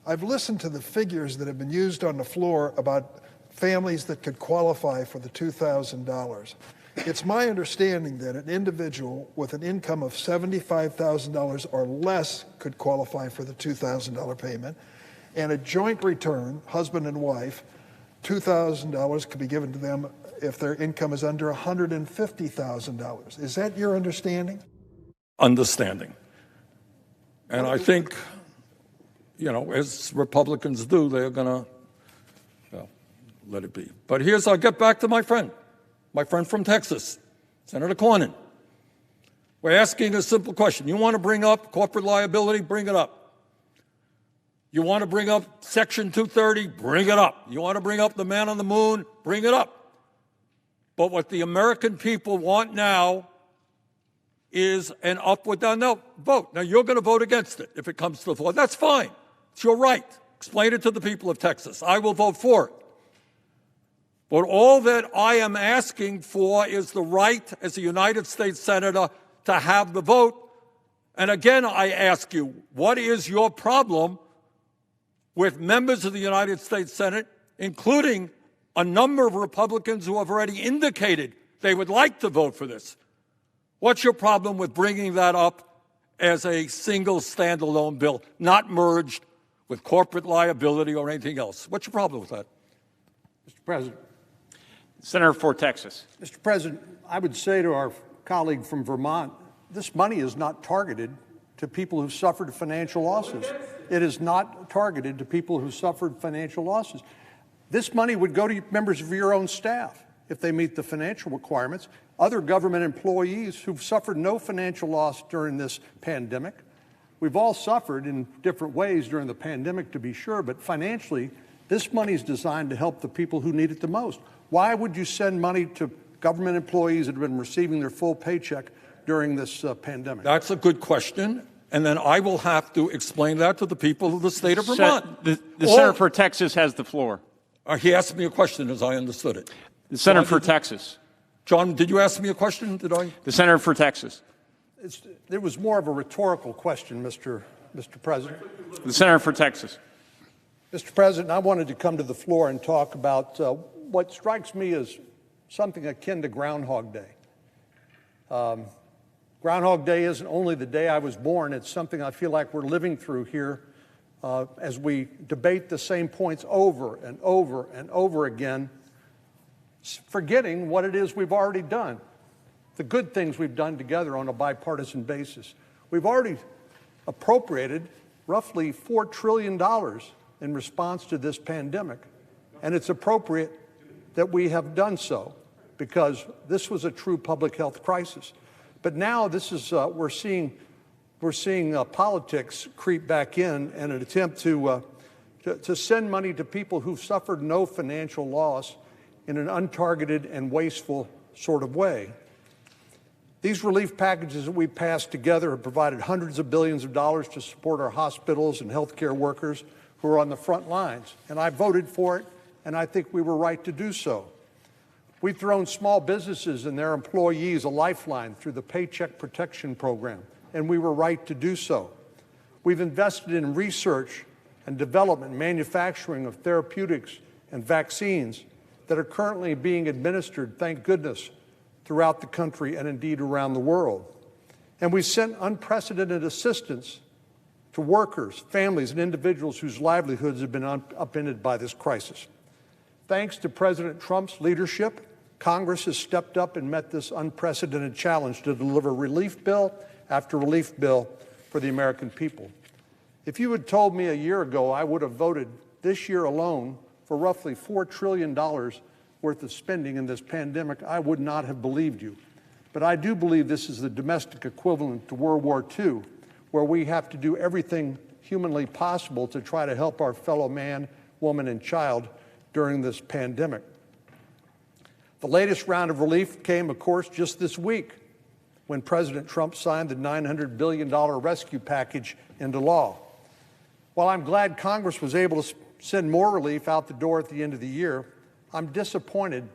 I've listened to the figures that have been used on the floor about families that could qualify for the $2,000. It's my understanding that an individual with an income of $75,000 or less could qualify for the $2,000 payment, and a joint return, husband and wife, $2,000 could be given to them if their income is under $150,000. Is that your understanding? Understanding. And I think, as Republicans do, they're going to let it be. But I'll get back to my friend from Texas, Senator Cornyn. We're asking a simple question. You want to bring up corporate liability? Bring it up. You want to bring up Section 230? Bring it up. You want to bring up the man on the moon? Bring it up. But what the American people want now is an up or down vote. Now, you're going to vote against it if it comes to the floor. That's fine. It's your right. Explain it to the people of Texas. I will vote for it. But all that I am asking for is the right as a United States Senator to have the vote. And again, I ask you, what is your problem with members of the United States Senate, including a number of Republicans who have already indicated they would like to vote for this? What's your problem with bringing that up as a single standalone bill, not merged with corporate liability or anything else? What's your problem with that? Mr. President. Senator for Texas. Mr. President, I would say to our colleague from Vermont, this money is not targeted to people who suffered financial losses. It is not targeted to people who suffered financial losses. This money would go to members of your own staff if they meet the financial requirements, other government employees who've suffered no financial loss during this pandemic. We've all suffered in different ways during the pandemic, to be sure, but financially, this money is designed to help the people who need it the most. Why would you send money to government employees that have been receiving their full paycheck during this pandemic? That's a good question, and then I will have to explain that to the people of the state of Vermont. The Senator for Texas has the floor. He asked me a question as I understood it. The Senator for Texas. John, did you ask me a question? Did I? The Senator for Texas. It was more of a rhetorical question, Mr. President. The Senator for Texas. Mr. President, I wanted to come to the floor and talk about what strikes me as something akin to Groundhog Day. Groundhog Day isn't only the day I was born, it's something I feel like we're living through here as we debate the same points over and over and over again, forgetting what it is we've already done, the good things we've done together on a bipartisan basis. We've already appropriated roughly $4 trillion in response to this pandemic, and it's appropriate that we have done so because this was a true public health crisis. But now this is we're seeing politics creep back in an attempt to send money to people who've suffered no financial loss in an untargeted and wasteful sort of way. These relief packages that we passed together have provided hundreds of billions of dollars to support our hospitals and healthcare workers who are on the front lines. And I voted for it, and I think we were right to do so. We've thrown small businesses and their employees a lifeline through the Paycheck Protection Program, and we were right to do so. We've invested in research and development, manufacturing of therapeutics and vaccines that are currently being administered, thank goodness, throughout the country and indeed around the world. And we sent unprecedented assistance to workers, families, and individuals whose livelihoods have been upended by this crisis. Thanks to President Trump's leadership, Congress has stepped up and met this unprecedented challenge to deliver relief bill after relief bill for the American people. If you had told me a year ago I would have voted this year alone for roughly $4 trillion worth of spending in this pandemic, I would not have believed you. But I do believe this is the domestic equivalent to World War II, where we have to do everything humanly possible to try to help our fellow man, woman, and child during this pandemic. The latest round of relief came, of course, just this week when President Trump signed the $900 billion rescue package into law. While I'm glad Congress was able to send more relief out the door at the end of the year, I'm disappointed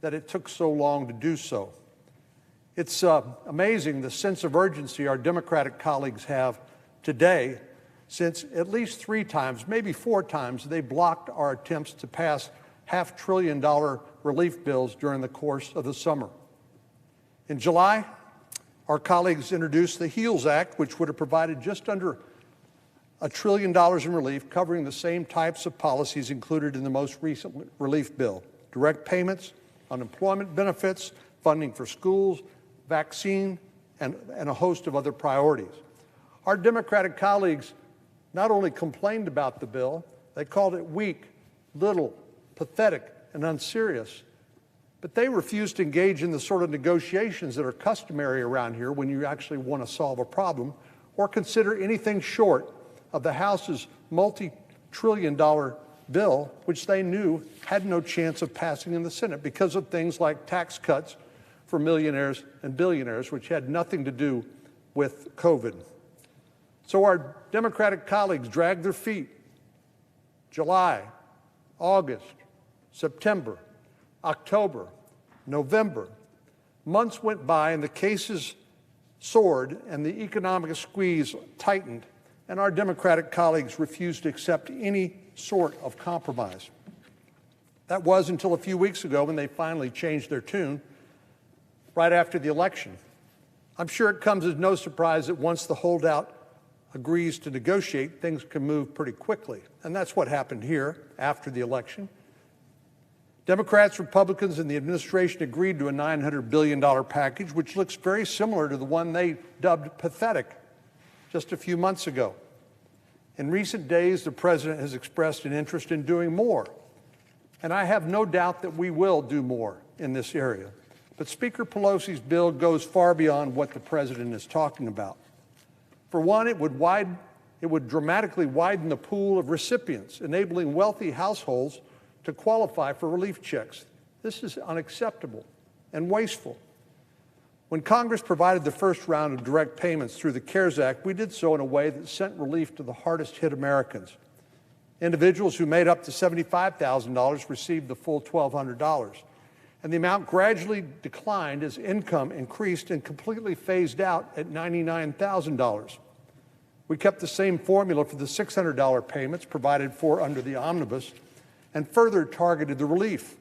that it took so long to do so. It's amazing the sense of urgency our Democratic colleagues have today, since at least 3 times, maybe 4 times, they blocked our attempts to pass $500 billion relief bills during the course of the summer. In July, our colleagues introduced the HEALS Act, which would have provided just under $1 trillion in relief, covering the same types of policies included in the most recent relief bill: direct payments, unemployment benefits, funding for schools, vaccine, and a host of other priorities. Our Democratic colleagues not only complained about the bill, they called it weak, little, pathetic, and unserious, but they refused to engage in the sort of negotiations that are customary around here when you actually want to solve a problem, or consider anything short of the House's multi-trillion-dollar bill, which they knew had no chance of passing in the Senate because of things like tax cuts for millionaires and billionaires, which had nothing to do with COVID. So our Democratic colleagues dragged their feet. July, August, September, October, November. Months went by and the cases soared and the economic squeeze tightened, and our Democratic colleagues refused to accept any sort of compromise. That was until a few weeks ago when they finally changed their tune right after the election. I'm sure it comes as no surprise that once the holdout agrees to negotiate, things can move pretty quickly. And that's what happened here after the election. Democrats, Republicans, and the administration agreed to a $900 billion package, which looks very similar to the one they dubbed pathetic just a few months ago. In recent days, the president has expressed an interest in doing more, and I have no doubt that we will do more in this area. But Speaker Pelosi's bill goes far beyond what the president is talking about. For one, it would dramatically widen the pool of recipients, enabling wealthy households to qualify for relief checks. This is unacceptable and wasteful. When Congress provided the first round of direct payments through the CARES Act, we did so in a way that sent relief to the hardest-hit Americans. Individuals who made up to $75,000 received the full $1,200, and the amount gradually declined as income increased and completely phased out at $99,000. We kept the same formula for the $600 payments provided for under the omnibus and further targeted the relief.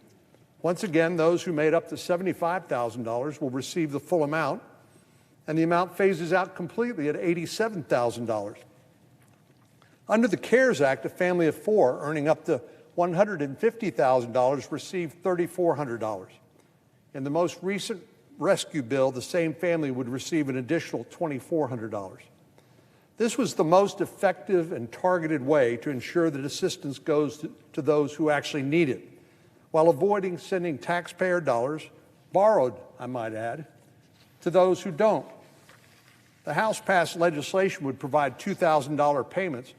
Once again, those who made up to $75,000 will receive the full amount, and the amount phases out completely at $87,000. Under the CARES Act, a family of four earning up to $150,000 received $3,400. In the most recent rescue bill, the same family would receive an additional $2,400. This was the most effective and targeted way to ensure that assistance goes to those who actually need it, while avoiding sending taxpayer dollars, borrowed, I might add, to those who don't. The House-passed legislation would provide $2,000 payments,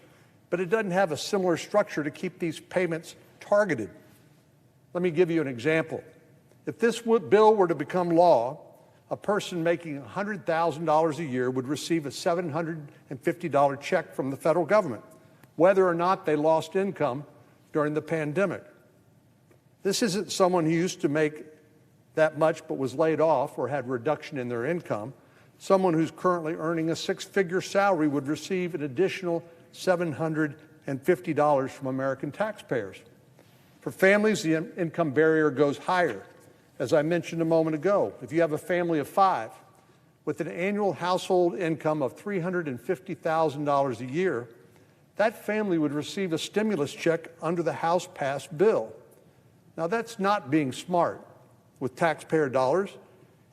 but it doesn't have a similar structure to keep these payments targeted. Let me give you an example. If this bill were to become law, a person making $100,000 a year would receive a $750 check from the federal government, whether or not they lost income during the pandemic. This isn't someone who used to make that much but was laid off or had a reduction in their income. Someone who's currently earning a six-figure salary would receive an additional $750 from American taxpayers. For families, the income barrier goes higher. As I mentioned a moment ago, if you have a family of five with an annual household income of $350,000 a year, that family would receive a stimulus check under the House-passed bill. Now, that's not being smart with taxpayer dollars,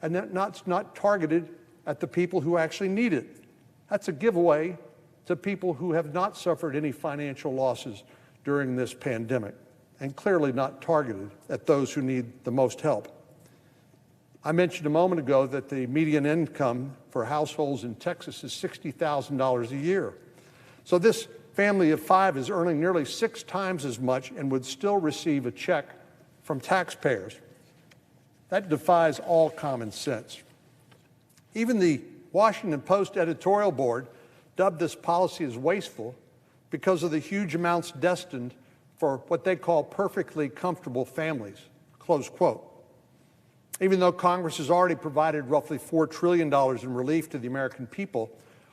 and that's not targeted at the people who actually need it. That's a giveaway to people who have not suffered any financial losses during this pandemic, and clearly not targeted at those who need the most help. I mentioned a moment ago that the median income for households in Texas is $60,000 a year. So this family of five is earning nearly 6 times as much and would still receive a check from taxpayers. That defies all common sense. Even the Washington Post editorial board dubbed this policy as wasteful because of the huge amounts destined for what they call perfectly comfortable families, close quote. Even though Congress has already provided roughly $4 trillion in relief to the American people,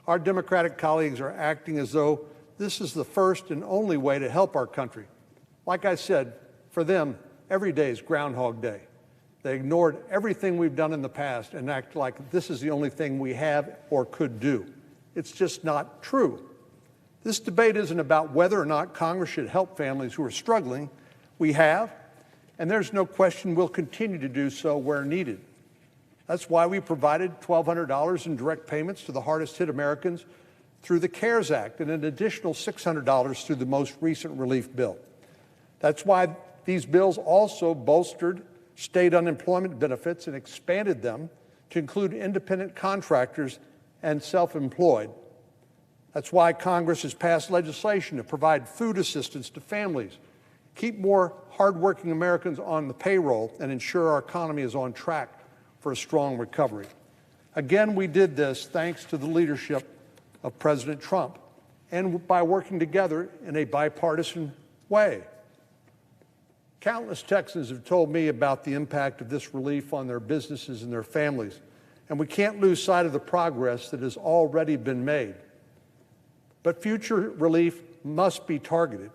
our Democratic colleagues are acting as though this is the first and only way to help our country. Like I said, for them, every day is Groundhog Day. They ignored everything we've done in the past and act like this is the only thing we have or could do. It's just not true. This debate isn't about whether or not Congress should help families who are struggling. We have, and there's no question we'll continue to do so where needed. That's why we provided $1,200 in direct payments to the hardest-hit Americans through the CARES Act and an additional $600 through the most recent relief bill. That's why these bills also bolstered state unemployment benefits and expanded them to include independent contractors and self-employed. That's why Congress has passed legislation to provide food assistance to families, keep more hardworking Americans on the payroll, and ensure our economy is on track for a strong recovery. Again, we did this thanks to the leadership of President Trump and by working together in a bipartisan way. Countless Texans have told me about the impact of this relief on their businesses and their families, and we can't lose sight of the progress that has already been made. But future relief must be targeted.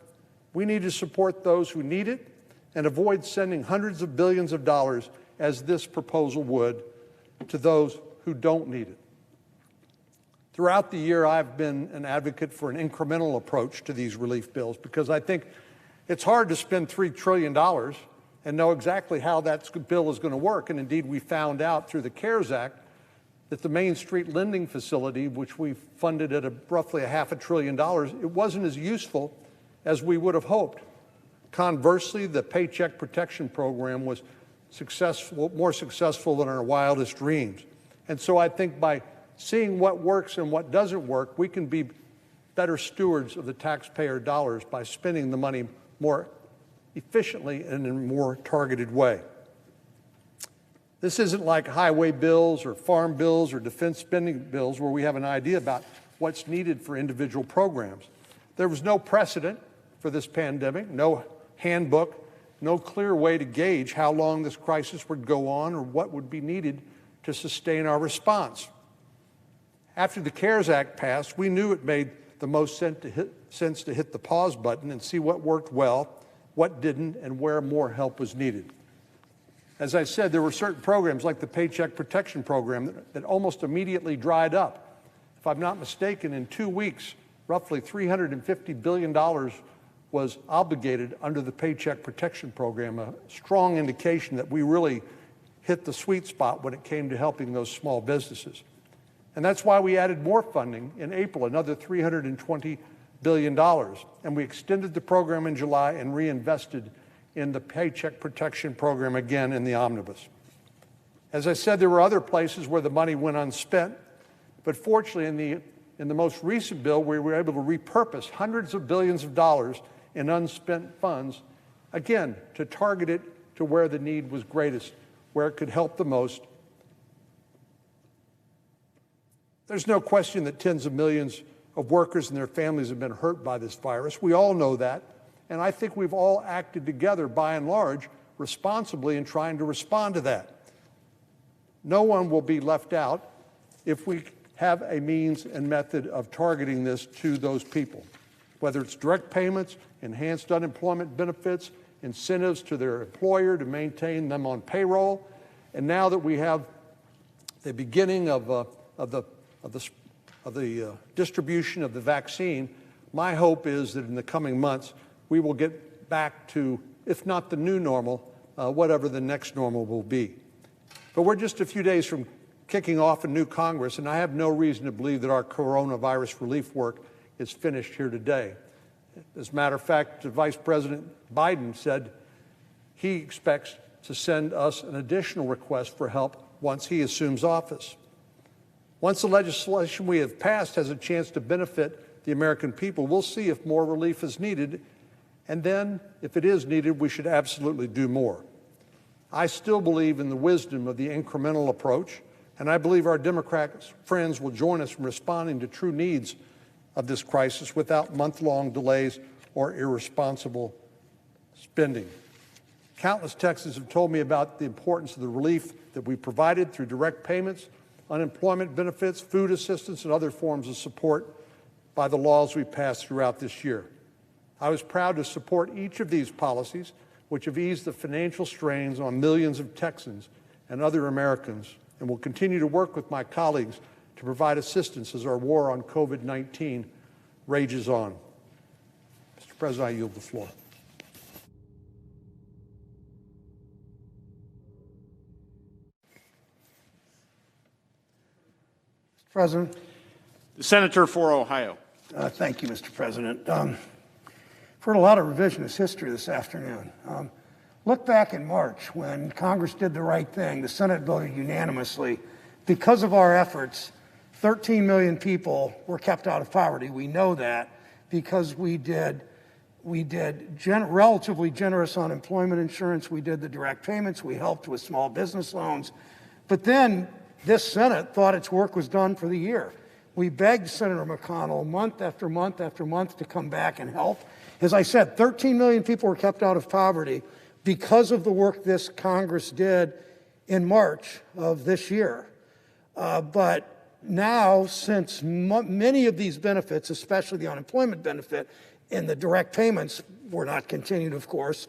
We need to support those who need it and avoid sending hundreds of billions of dollars, as this proposal would, to those who don't need it. Throughout the year, I've been an advocate for an incremental approach to these relief bills because I think it's hard to spend $3 trillion and know exactly how that bill is going to work. And indeed, we found out through the CARES Act that the Main Street lending facility, which we funded at roughly $500 billion, it wasn't as useful as we would have hoped. Conversely, the Paycheck Protection Program was more successful than our wildest dreams. And so I think by seeing what works and what doesn't work, we can be better stewards of the taxpayer dollars by spending the money more efficiently and in a more targeted way. This isn't like highway bills or farm bills or defense spending bills where we have an idea about what's needed for individual programs. There was no precedent for this pandemic, no handbook, no clear way to gauge how long this crisis would go on or what would be needed to sustain our response. After the CARES Act passed, we knew it made the most sense to hit the pause button and see what worked well, what didn't, and where more help was needed. As I said, there were certain programs like the Paycheck Protection Program that almost immediately dried up. If I'm not mistaken, in 2 weeks, roughly $350 billion was obligated under the Paycheck Protection Program, a strong indication that we really hit the sweet spot when it came to helping those small businesses. And that's why we added more funding in April, another $320 billion. And we extended the program in July and reinvested in the Paycheck Protection Program again in the omnibus. As I said, there were other places where the money went unspent, but fortunately in the most recent bill, we were able to repurpose hundreds of billions of dollars in unspent funds, again, to target it to where the need was greatest, where it could help the most. There's no question that tens of millions of workers and their families have been hurt by this virus. We all know that. And I think we've all acted together, by and large, responsibly in trying to respond to that. No one will be left out if we have a means and method of targeting this to those people, whether it's direct payments, enhanced unemployment benefits, incentives to their employer to maintain them on payroll. And now that we have the beginning of the distribution of the vaccine, my hope is that in the coming months, we will get back to, if not the new normal, whatever the next normal will be. But we're just a few days from kicking off a new Congress, and I have no reason to believe that our coronavirus relief work is finished here today. As a matter of fact, Vice President Biden said he expects to send us an additional request for help once he assumes office. Once the legislation we have passed has a chance to benefit the American people, we'll see if more relief is needed. And then, if it is needed, we should absolutely do more. I still believe in the wisdom of the incremental approach, and I believe our Democrat friends will join us in responding to true needs of this crisis without month-long delays or irresponsible spending. Countless Texans have told me about the importance of the relief that we provided through direct payments, unemployment benefits, food assistance, and other forms of support by the laws we passed throughout this year. I was proud to support each of these policies, which have eased the financial strains on millions of Texans and other Americans, and will continue to work with my colleagues to provide assistance as our war on COVID-19 rages on. Mr. President, I yield the floor. Mr. President. The Senator for Ohio. Thank you, Mr. President. I've heard a lot of revisionist history this afternoon. Look back in March when Congress did the right thing. The Senate voted unanimously. Because of our efforts, 13 million people were kept out of poverty. We know that because we did relatively generous unemployment insurance. We did the direct payments. We helped with small business loans. But then this Senate thought its work was done for the year. We begged Senator McConnell month after month after month to come back and help. As I said, 13 million people were kept out of poverty because of the work this Congress did in March of this year. But now, since many of these benefits, especially the unemployment benefit and the direct payments were not continued, of course,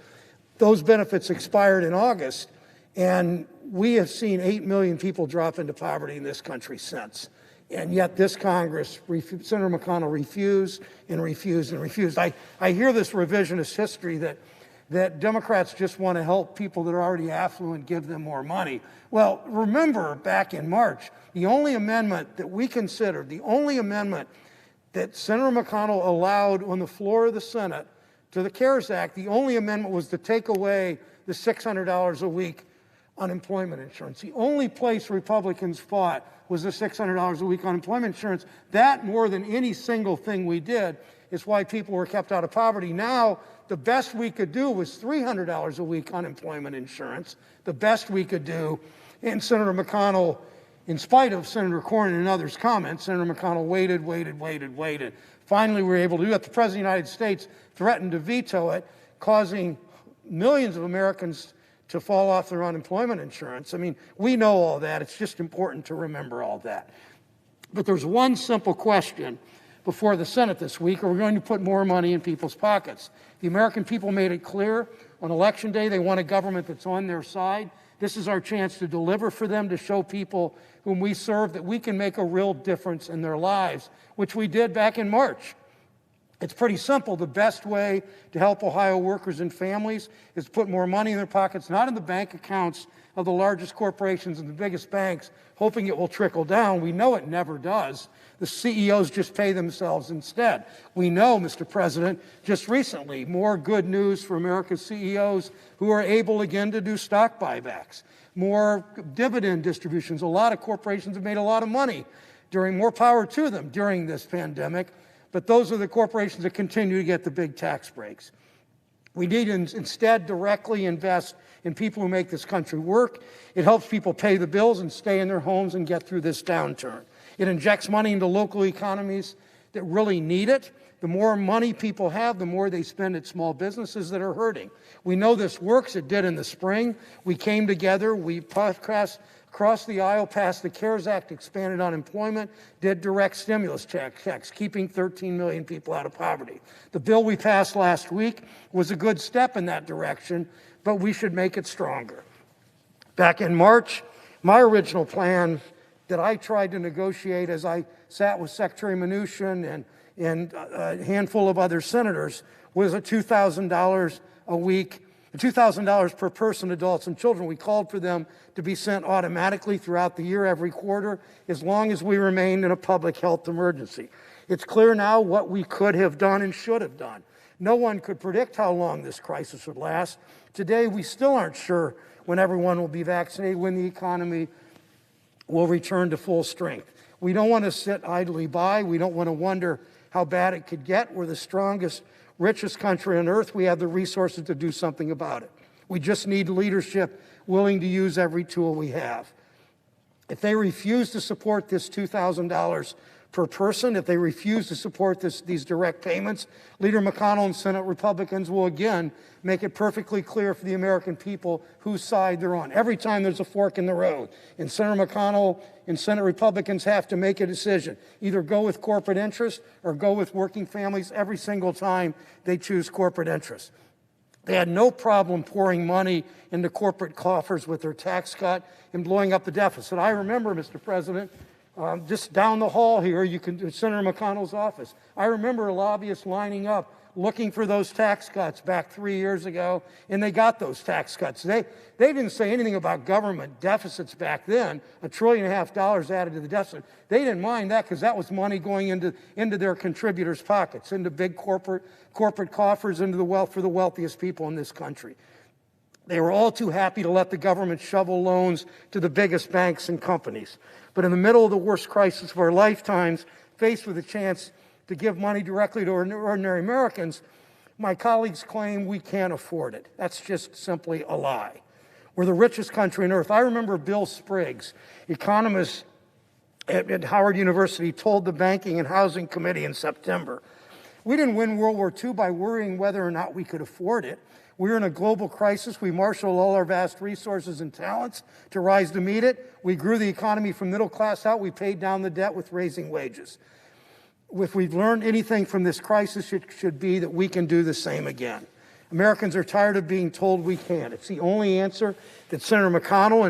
those benefits expired in August, and we have seen 8 million people drop into poverty in this country since. And yet this Congress, Senator McConnell refused and refused and refused. I hear this revisionist history that Democrats just want to help people that are already affluent, give them more money. Well, remember back in March, the only amendment that we considered, the only amendment that Senator McConnell allowed on the floor of the Senate to the CARES Act, the only amendment was to take away the $600 a week unemployment insurance. The only place Republicans fought was the $600 a week unemployment insurance. That, more than any single thing we did, is why people were kept out of poverty. Now, the best we could do was $300 a week unemployment insurance, the best we could do. And Senator McConnell, in spite of Senator Cornyn and others' comments, Senator McConnell waited. Finally, we were able to do it. The President of the United States threatened to veto it, causing millions of Americans to fall off their unemployment insurance. I mean, we know all that. It's just important to remember all that. But there's one simple question before the Senate this week: are we going to put more money in people's pockets? The American people made it clear on Election Day they want a government that's on their side. This is our chance to deliver for them, to show people whom we serve that we can make a real difference in their lives, which we did back in March. It's pretty simple. The best way to help Ohio workers and families is to put more money in their pockets, not in the bank accounts of the largest corporations and the biggest banks, hoping it will trickle down. We know it never does. The CEOs just pay themselves instead. We know, Mr. President, just recently, more good news for America's CEOs who are able again to do stock buybacks, more dividend distributions. A lot of corporations have made a lot of money more power to them during this pandemic. But those are the corporations that continue to get the big tax breaks. We need to instead directly invest in people who make this country work. It helps people pay the bills and stay in their homes and get through this downturn. It injects money into local economies that really need it. The more money people have, the more they spend at small businesses that are hurting. We know this works. It did in the spring. We came together. We crossed the aisle, passed the CARES Act, expanded unemployment, did direct stimulus checks, keeping 13 million people out of poverty. The bill we passed last week was a good step in that direction, but we should make it stronger. Back in March, my original plan that I tried to negotiate as I sat with Secretary Mnuchin and a handful of other senators was a $2,000 a week, $2,000 per person, adults and children. We called for them to be sent automatically throughout the year, every quarter, as long as we remained in a public health emergency. It's clear now what we could have done and should have done. No one could predict how long this crisis would last. Today, we still aren't sure when everyone will be vaccinated, when the economy will return to full strength. We don't want to sit idly by. We don't want to wonder how bad it could get. We're the strongest, richest country on earth. We have the resources to do something about it. We just need leadership willing to use every tool we have. If they refuse to support this $2,000 per person, if they refuse to support these direct payments, Leader McConnell and Senate Republicans will again make it perfectly clear for the American people whose side they're on. Every time there's a fork in the road, and Senator McConnell and Senate Republicans have to make a decision. Either go with corporate interests or go with working families. Every single time they choose corporate interests. They had no problem pouring money into corporate coffers with their tax cut and blowing up the deficit. I remember, Mr. President, just down the hall here, Senator McConnell's office. I remember lobbyists lining up looking for those tax cuts back 3 years ago, and they got those tax cuts. They didn't say anything about government deficits back then, $1.5 trillion added to the deficit. They didn't mind that because that was money going into their contributors' pockets, into big corporate coffers, into the wealth for the wealthiest people in this country. They were all too happy to let the government shovel loans to the biggest banks and companies. But in the middle of the worst crisis of our lifetimes, faced with a chance to give money directly to ordinary Americans, my colleagues claim we can't afford it. That's just simply a lie. We're the richest country on earth. I remember Bill Spriggs, economist at Howard University, told the Banking and Housing Committee in September, "We didn't win World War II by worrying whether or not we could afford it. We're in a global crisis. We marshaled all our vast resources and talents to rise to meet it. We grew the economy from middle class out. We paid down the debt with raising wages. If we've learned anything from this crisis, it should be that we can do the same again." Americans are tired of being told we can't. It's the only answer that Senator McConnell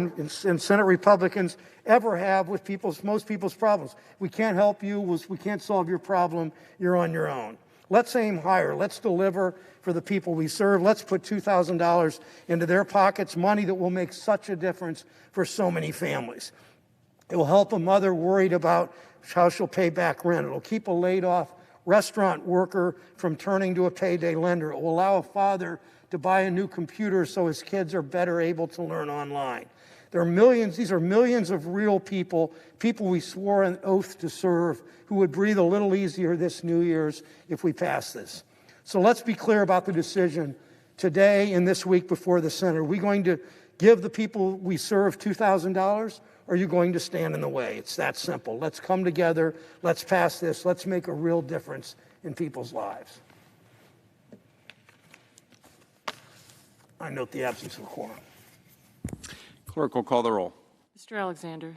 and Senate Republicans ever have with most people's problems. We can't help you. We can't solve your problem. You're on your own. Let's aim higher. Let's deliver for the people we serve. Let's put $2,000 into their pockets, money that will make such a difference for so many families. It will help a mother worried about how she'll pay back rent. It will keep a laid-off restaurant worker from turning to a payday lender. It will allow a father to buy a new computer so his kids are better able to learn online. There are millions, these are millions of real people, people we swore an oath to serve, who would breathe a little easier this New Year's if we pass this. So let's be clear about the decision today and this week before the Senate. Are we going to give the people we serve $2,000? Or are you going to stand in the way? It's that simple. Let's come together. Let's pass this. Let's make a real difference in people's lives. I note the absence of quorum. Clerk will call the roll. Mr. Alexander.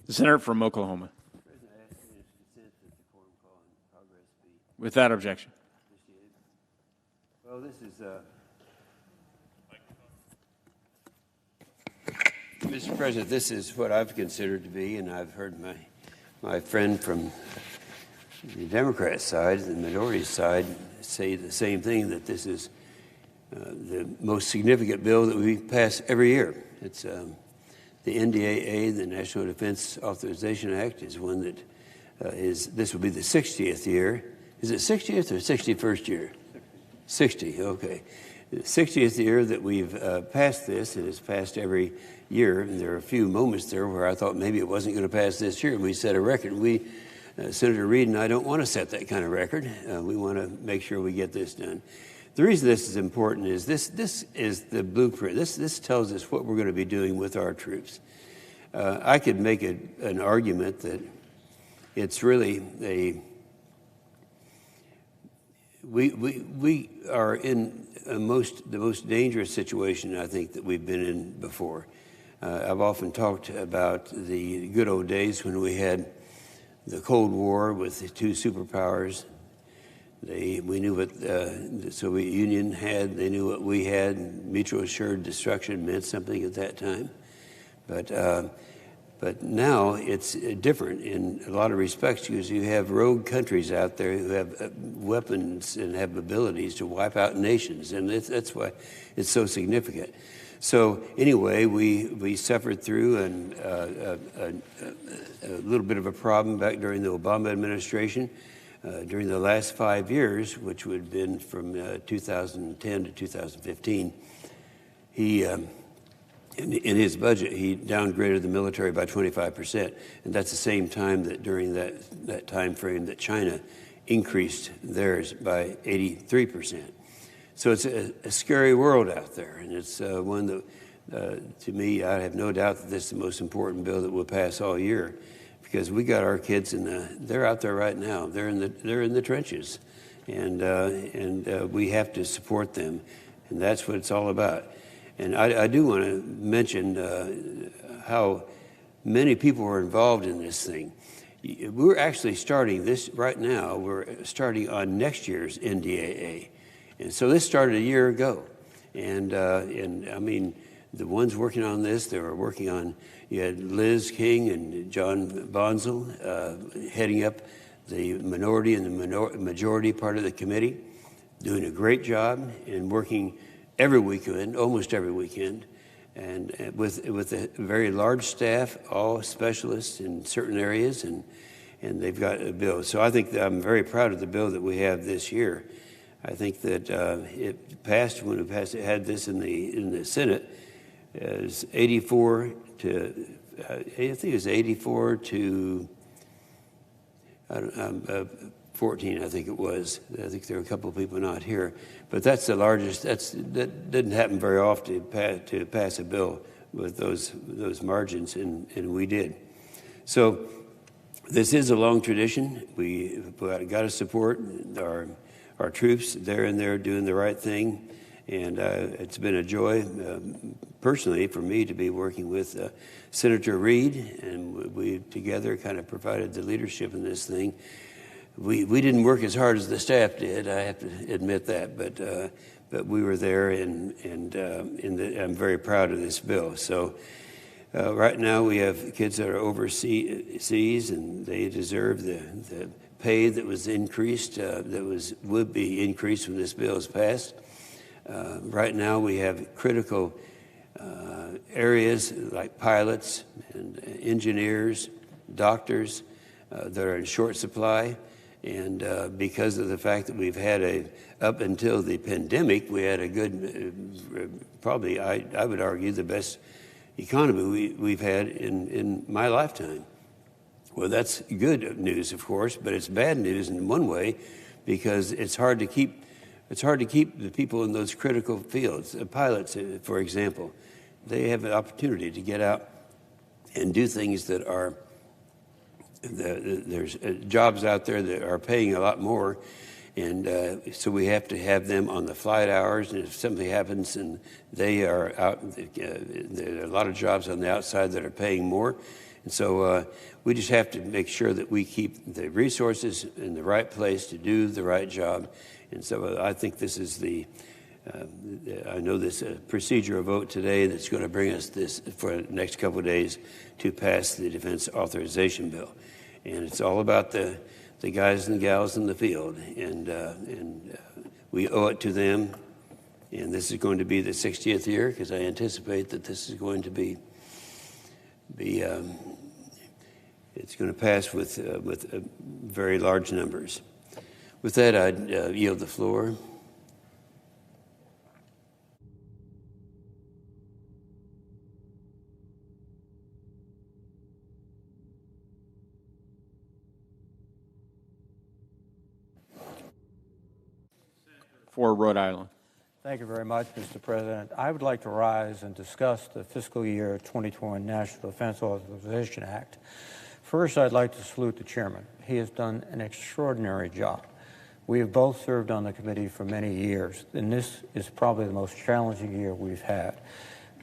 The senator from Oklahoma. Without objection. Well, this is, Mr. President, this is what I've considered to be, and I've heard my friend from the Democrat side, the majority side, say the same thing, that this is the most significant bill that we pass every year. It's the NDAA, the National Defense Authorization Act, is one that this will be the 60th year. Is it 60th or 61st year? 60, okay. The 60th year that we've passed this, and it's passed every year. And there are a few moments there where I thought maybe it wasn't going to pass this year, and we set a record. Senator Reid and I don't want to set that kind of record. We want to make sure we get this done. The reason this is important is this is the blueprint. This tells us what we're going to be doing with our troops. I could make an argument that it's really we are in the most dangerous situation I think that we've been in before. I've often talked about the good old days when we had the Cold War with the two superpowers. We knew what the Soviet Union had. They knew what we had. Mutual assured destruction meant something at that time. But now it's different in a lot of respects, because you have rogue countries out there who have weapons and have abilities to wipe out nations, and that's why it's so significant. So anyway, we suffered through a little bit of a problem back during the Obama administration. During the last 5 years, which would have been from 2010 to 2015, he in his budget, he downgraded the military by 25%, and that's the same time that during that time frame that China increased theirs by 83%. So it's a scary world out there, and it's one that, to me, I have no doubt that this is the most important bill that we'll pass all year, because we got our kids they're out there right now. They're in the trenches, and we have to support them, and that's what it's all about. And I do want to mention how many people are involved in this thing. We're actually starting this right now. We're starting on next year's NDAA. And so this started a year ago. And I mean, the ones working on this, they were working on, you had Liz King and John Bonzel heading up the minority and the majority part of the committee, doing a great job and working every weekend, almost every weekend, and with a very large staff, all specialists in certain areas, and they've got a bill. So I think that I'm very proud of the bill that we have this year. I think that it passed when it passed. It had this in the Senate as 84 to I think it was 84 to 14, I think it was. I think there were a couple of people not here. But that's the largest. That didn't happen very often to pass a bill with those margins, and we did. So this is a long tradition. We've got to support our troops. They're in there doing the right thing. And it's been a joy, personally, for me to be working with Senator Reid, and we together kind of provided the leadership in this thing. We didn't work as hard as the staff did, I have to admit that, but we were there, and I'm very proud of this bill. So right now we have kids that are overseas, and they deserve the pay that was increased, would be increased when this bill is passed. Right now we have critical areas like pilots and engineers, doctors, that are in short supply. And because of the fact that we've had up until the pandemic, we had a good, probably I would argue the best economy we've had in my lifetime. Well, that's good news, of course, but it's bad news in one way, because it's hard to keep the people in those critical fields. Pilots, for example, they have an opportunity to get out and do things that are. There's jobs out there that are paying a lot more, and so we have to have them on the flight hours. And if something happens and they are out, there are a lot of jobs on the outside that are paying more. And so we just have to make sure that we keep the resources in the right place to do the right job. And so I think this is I know this procedure vote today that's going to bring us this for the next couple of days to pass the Defense Authorization Bill. And it's all about the guys and gals in the field. And we owe it to them. And this is going to be the 60th year, because I anticipate that this is going to be it's going to pass with very large numbers. With that, I'd yield the floor. For Rhode Island. Thank you very much, Mr. President. I would like to rise and discuss the fiscal year 2021 National Defense Authorization Act. First, I'd like to salute the chairman. He has done an extraordinary job. We have both served on the committee for many years, and this is probably the most challenging year we've had.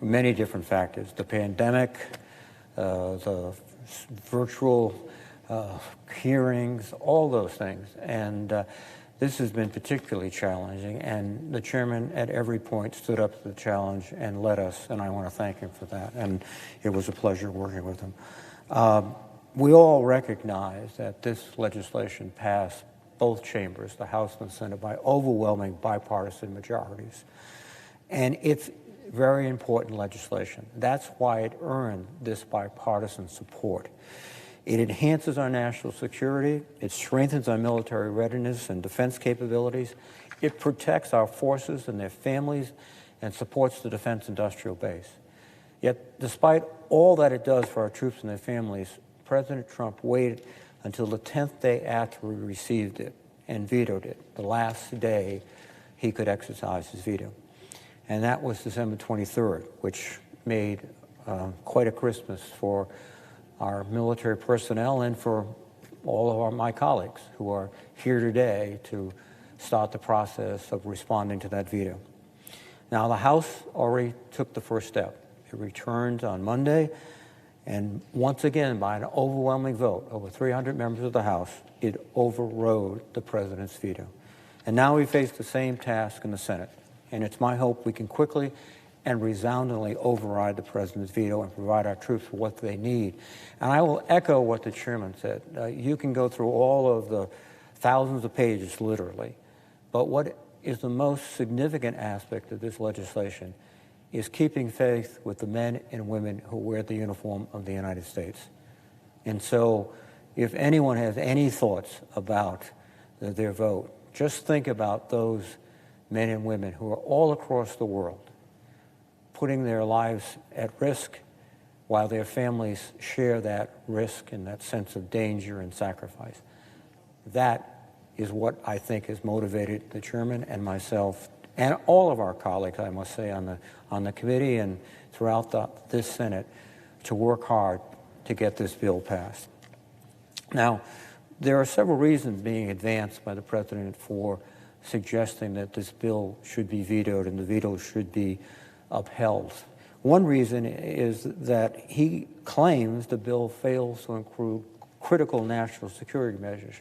Many different factors: the pandemic, the virtual hearings, all those things. And this has been particularly challenging, and the chairman at every point stood up to the challenge and led us, and I want to thank him for that, and it was a pleasure working with him. We all recognize that this legislation passed both chambers, the House and the Senate, by overwhelming bipartisan majorities, and it's very important legislation. That's why it earned this bipartisan support. It enhances our national security, it strengthens our military readiness and defense capabilities, it protects our forces and their families, and supports the defense industrial base. Yet, despite all that it does for our troops and their families, President Trump waited until the 10th day after we received it and vetoed it, the last day he could exercise his veto. And that was December 23rd, which made quite a Christmas for our military personnel and for all of my colleagues who are here today to start the process of responding to that veto. Now, the House already took the first step. It returned on Monday, and once again, by an overwhelming vote, over 300 members of the House, it overrode the president's veto. And now we face the same task in the Senate, and it's my hope we can quickly and resoundingly override the president's veto and provide our troops with what they need. And I will echo what the chairman said. You can go through all of the thousands of pages, literally, but what is the most significant aspect of this legislation is keeping faith with the men and women who wear the uniform of the United States. And so if anyone has any thoughts about their vote, just think about those men and women who are all across the world putting their lives at risk while their families share that risk and that sense of danger and sacrifice. That is what I think has motivated the chairman and myself and all of our colleagues, I must say, on the committee and throughout this Senate to work hard to get this bill passed. Now, there are several reasons being advanced by the president for suggesting that this bill should be vetoed and the veto should be upheld. One reason is that he claims the bill fails to include critical national security measures.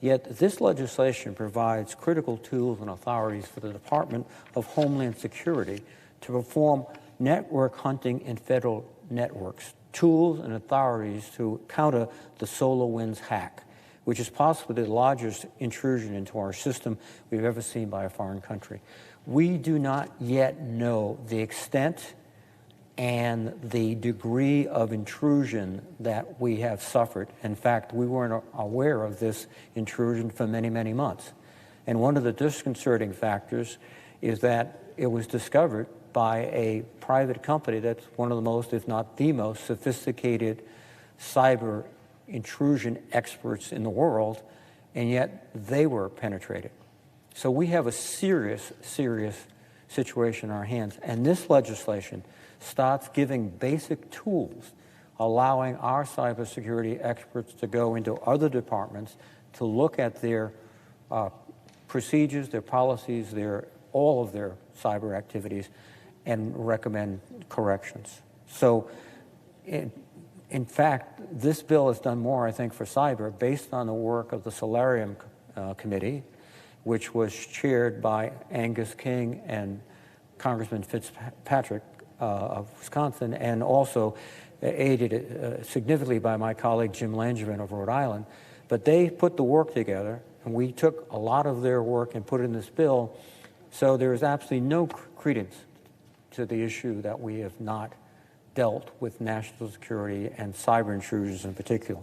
Yet this legislation provides critical tools and authorities for the Department of Homeland Security to perform network hunting in federal networks, tools and authorities to counter the SolarWinds hack, which is possibly the largest intrusion into our system we've ever seen by a foreign country. We do not yet know the extent and the degree of intrusion that we have suffered. In fact, we weren't aware of this intrusion for many, many months. And one of the disconcerting factors is that it was discovered by a private company that's one of the most, if not the most, sophisticated cyber intrusion experts in the world, and yet they were penetrated. So we have a serious, serious situation in our hands. And this legislation starts giving basic tools, allowing our cybersecurity experts to go into other departments to look at their procedures, their policies, all of their cyber activities, and recommend corrections. So, in fact, this bill has done more, I think, for cyber based on the work of the Solarium Committee, which was chaired by Angus King and Congressman Fitzpatrick of Wisconsin, and also aided significantly by my colleague Jim Langevin of Rhode Island. But they put the work together, and we took a lot of their work and put it in this bill, so there is absolutely no credence to the issue that we have not dealt with national security and cyber intrusions in particular.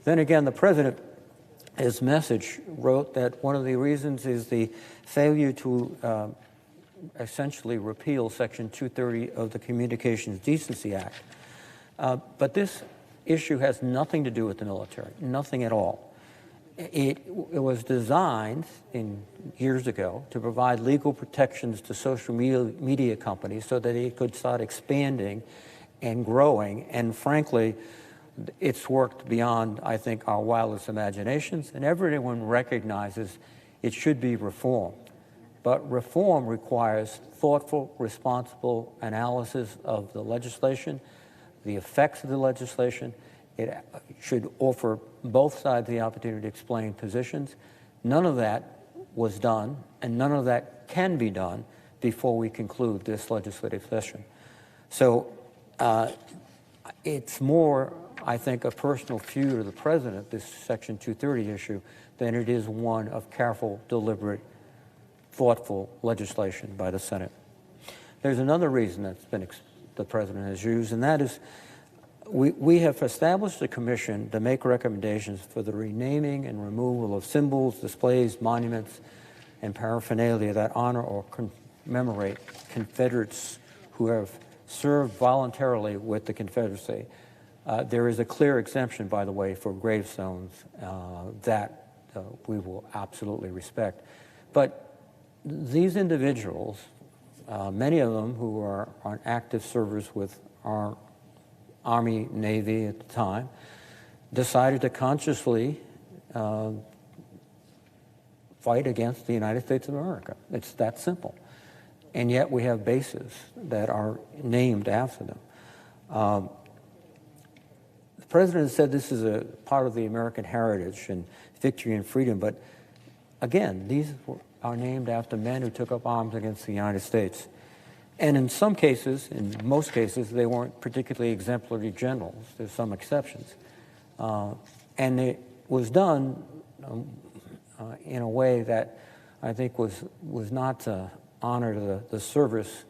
Then again, the president, his message wrote that one of the reasons is the failure to essentially repeal Section 230 of the Communications Decency Act. But this issue has nothing to do with the military, nothing at all. It was designed years ago to provide legal protections to social media companies so that it could start expanding and growing. And frankly, it's worked beyond, I think, our wildest imaginations, and everyone recognizes it should be reformed. But reform requires thoughtful, responsible analysis of the legislation, the effects of the legislation. It should offer both sides the opportunity to explain positions. None of that was done, and none of that can be done before we conclude this legislative session. So it's more, I think, a personal feud to the president, this Section 230 issue, than it is one of careful, deliberate, thoughtful legislation by the Senate. There's another reason that's been the president has used, and that is we have established a commission to make recommendations for the renaming and removal of symbols, displays, monuments, and paraphernalia that honor or commemorate Confederates who have served voluntarily with the Confederacy. There is a clear exemption, by the way, for gravestones that we will absolutely respect. But these individuals, many of them who are on active service with our Army, Navy at the time, decided to consciously fight against the United States of America. It's that simple. And yet we have bases that are named after them. The president said this is a part of the American heritage and victory and freedom, but again, these are named after men who took up arms against the United States. And in some cases, in most cases, they weren't particularly exemplary generals. There's some exceptions. And it was done in a way that I think was not to honor the service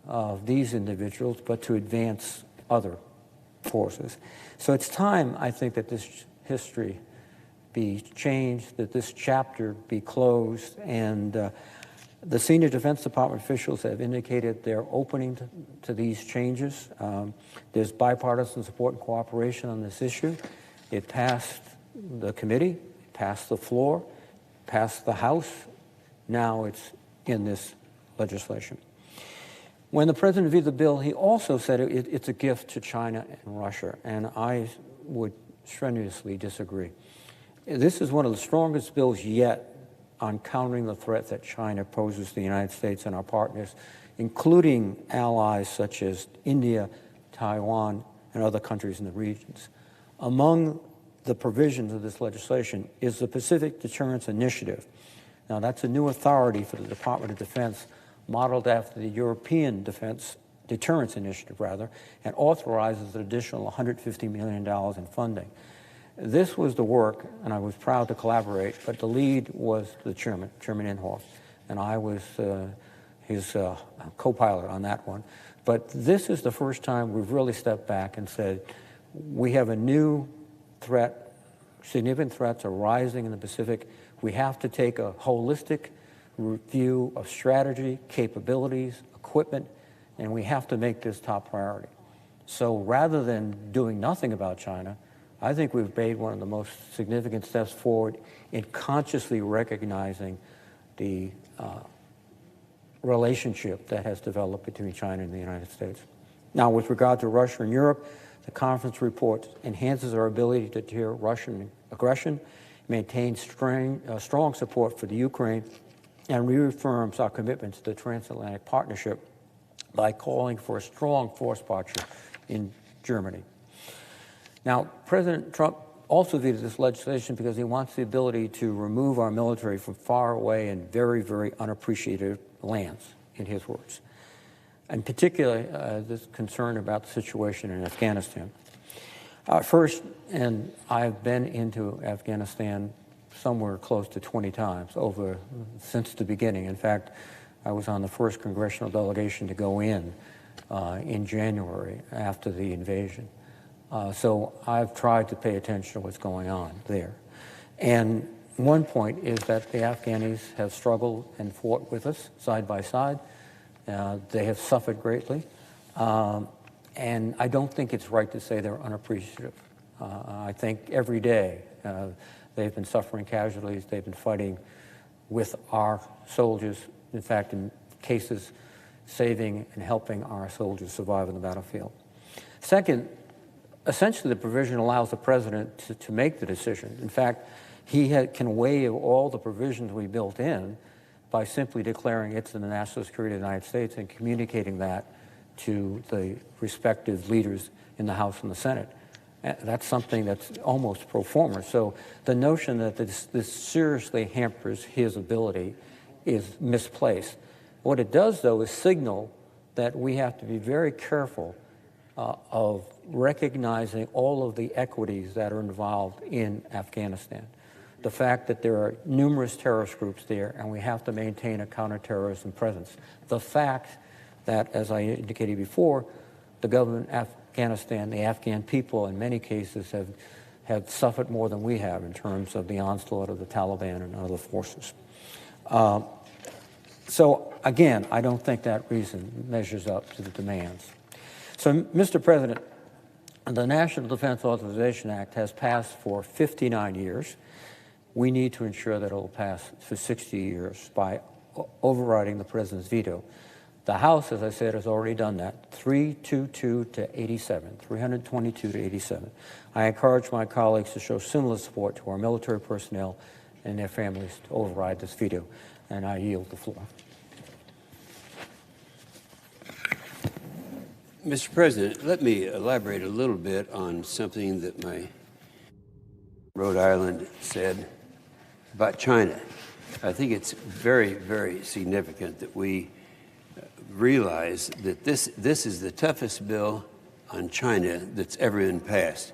of these individuals, but to advance other forces. So it's time, I think, that this history be changed, that this chapter be closed, and the senior Defense Department officials have indicated they're opening to these changes. There's bipartisan support and cooperation on this issue. It passed the committee, passed the floor, passed the House. Now it's in this legislation. When the president vetoed the bill, he also said it's a gift to China and Russia, and I would strenuously disagree. This is one of the strongest bills yet on countering the threat that China poses to the United States and our partners, including allies such as India, Taiwan, and other countries in the regions. Among the provisions of this legislation is the Pacific Deterrence Initiative. Now, that's a new authority for the Department of Defense, modeled after the European Deterrence Initiative, and authorizes an additional $150 million in funding. This was the work, and I was proud to collaborate, but the lead was the Chairman Inhofe, and I was his co-pilot on that one. But this is the first time we've really stepped back and said, we have a new threat, significant threats are rising in the Pacific. We have to take a holistic review of strategy, capabilities, equipment, and we have to make this top priority. So rather than doing nothing about China, I think we've made one of the most significant steps forward in consciously recognizing the relationship that has developed between China and the United States. Now, with regard to Russia and Europe, the conference report enhances our ability to deter Russian aggression, maintains strong support for the Ukraine, and reaffirms our commitment to the transatlantic partnership by calling for a strong force posture in Germany. Now, President Trump also vetoed this legislation because he wants the ability to remove our military from far away and very, very unappreciated lands, in his words. And particularly, this concern about the situation in Afghanistan. First, and I've been into Afghanistan somewhere close to 20 times since the beginning. In fact, I was on the first congressional delegation to go in January after the invasion. So I've tried to pay attention to what's going on there. And one point is that the Afghanis have struggled and fought with us side by side. They have suffered greatly. And I don't think it's right to say they're unappreciative. I think every day they've been suffering casualties. They've been fighting with our soldiers. In fact, in cases, saving and helping our soldiers survive on the battlefield. Second, essentially the provision allows the president to make the decision. In fact, he can waive all the provisions we built in by simply declaring it's in the national security of the United States and communicating that to the respective leaders in the House and the Senate. That's something that's almost pro forma. So the notion that this seriously hampers his ability is misplaced. What it does, though, is signal that we have to be very careful of recognizing all of the equities that are involved in Afghanistan. The fact that there are numerous terrorist groups there, and we have to maintain a counterterrorism presence. The fact that, as I indicated before, the government of Afghanistan, the Afghan people, in many cases, have suffered more than we have in terms of the onslaught of the Taliban and other forces. So, again, I don't think that reason measures up to the demands. So, Mr. President, the National Defense Authorization Act has passed for 59 years. We need to ensure that it will pass for 60 years by overriding the president's veto. The House, as I said, has already done that, 322 to 87, 322 to 87. I encourage my colleagues to show similar support to our military personnel and their families to override this veto, and I yield the floor. Mr. President, let me elaborate a little bit on something that my Rhode Island said about China. I think it's very, very significant that we realize that this is the toughest bill on China that's ever been passed.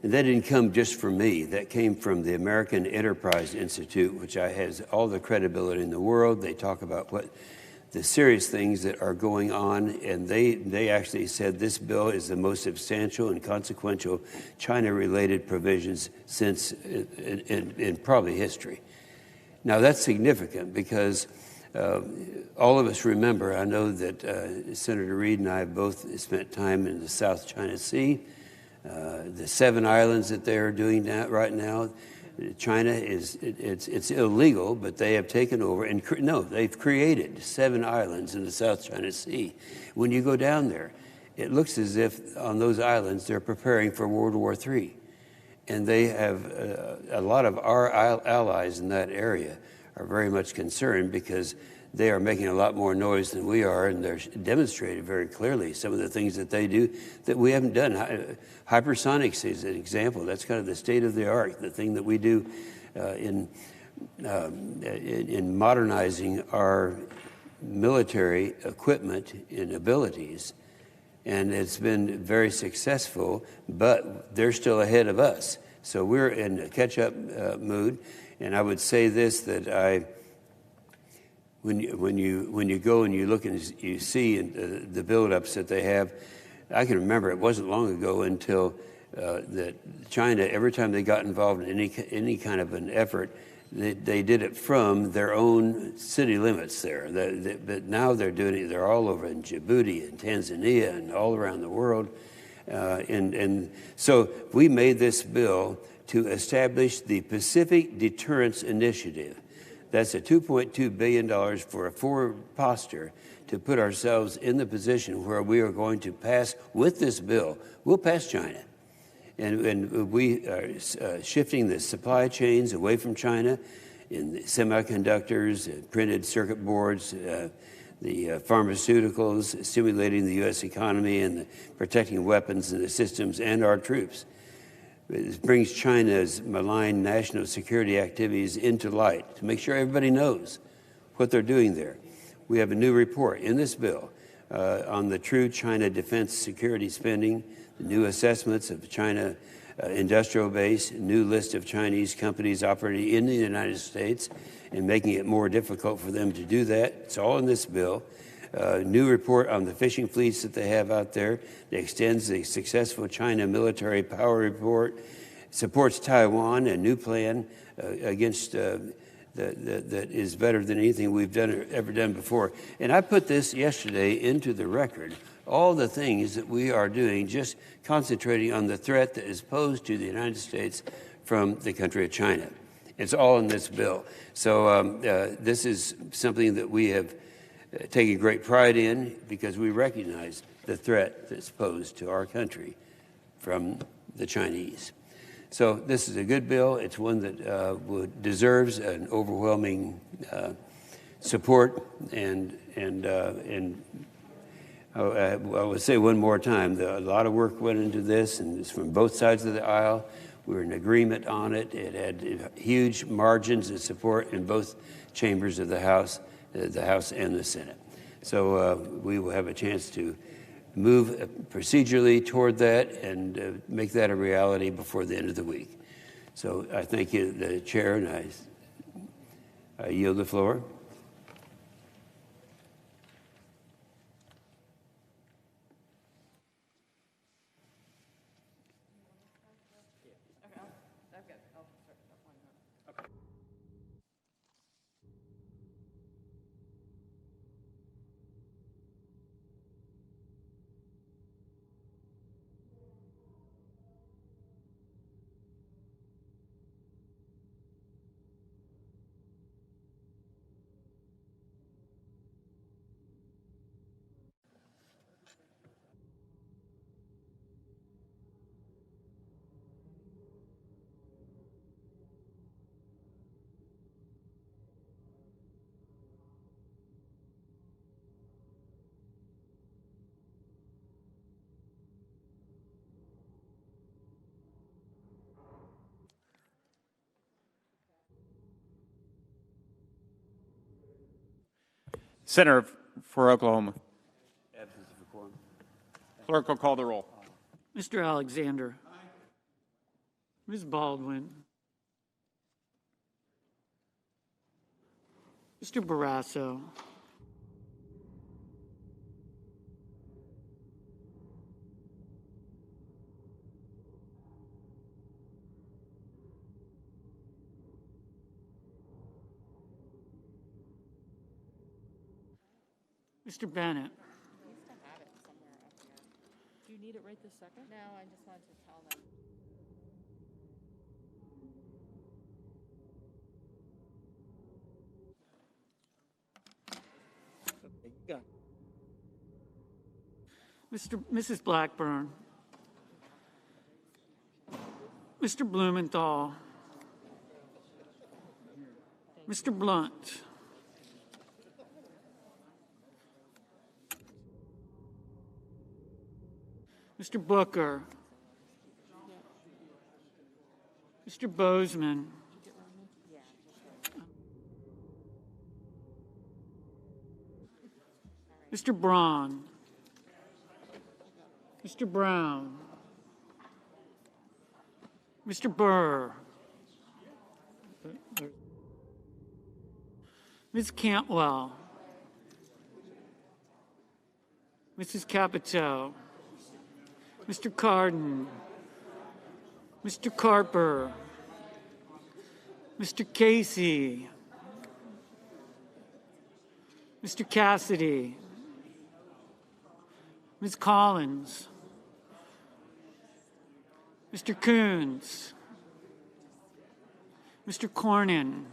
And that didn't come just from me. That came from the American Enterprise Institute, which has all the credibility in the world. They talk about what the serious things that are going on, and they actually said this bill is the most substantial and consequential China-related provisions since in probably history. Now, that's significant because all of us remember, I know that Senator Reid and I have both spent time in the South China Sea, the 7 islands that they're doing that right now. China it's illegal, but they have taken over and they've created 7 islands in the South China Sea. When you go down there, it looks as if on those islands they're preparing for World War III, and they have a lot of our allies in that area are very much concerned because they are making a lot more noise than we are, and they're demonstrated very clearly some of the things that they do that we haven't done. Hypersonics is an example. That's kind of the state of the art, the thing that we do in modernizing our military equipment and abilities. And it's been very successful, but they're still ahead of us. So we're in a catch-up mood. And I would say this, that when you go and you look and you see the buildups that they have, I can remember it wasn't long ago until that China, every time they got involved in any kind of an effort, they did it from their own city limits there. But now they're doing it. They're all over in Djibouti and Tanzania and all around the world. And so we made this bill to establish the Pacific Deterrence Initiative. That's a $2.2 billion for a forward posture to put ourselves in the position where we are going to pass, with this bill, we'll pass China. And we are shifting the supply chains away from China in the semiconductors, printed circuit boards, the pharmaceuticals, stimulating the U.S. economy and protecting weapons and the systems and our troops. It brings China's malign national security activities into light to make sure everybody knows what they're doing there. We have a new report in this bill on the true China defense security spending, the new assessments of China industrial base, new list of Chinese companies operating in the United States and making it more difficult for them to do that. It's all in this bill. New report on the fishing fleets that they have out there that extends the successful China military power report, supports Taiwan, a new plan against that is better than anything we've ever done before. And I put this yesterday into the record, all the things that we are doing, just concentrating on the threat that is posed to the United States from the country of China. It's all in this bill. So this is something that we have taken great pride in because we recognize the threat that's posed to our country from the Chinese. So this is a good bill. It's one that deserves an overwhelming support. And I would say one more time, a lot of work went into this, and it's from both sides of the aisle. We were in agreement on it. It had huge margins of support in both chambers of the House and the Senate. So we will have a chance to move procedurally toward that and make that a reality before the end of the week. So I thank you, the Chair, and I yield the floor. Senator for Oklahoma. Clerk will call the roll. Mr. Alexander. Aye. Ms. Baldwin. Mr. Barrasso. Mr. Bennett. Do you need it right this second? No, I just wanted to tell them. Mrs. Blackburn. Mr. Blumenthal. Mr. Blunt. Mr. Booker. Mr. Bozeman. Mr. Braun. Mr. Brown. Mr. Burr. Ms. Cantwell, Mrs. Capito, Mr. Cardin, Mr. Carper, Mr. Casey, Mr. Cassidy, Ms. Collins, Mr. Coons, Mr. Cornyn,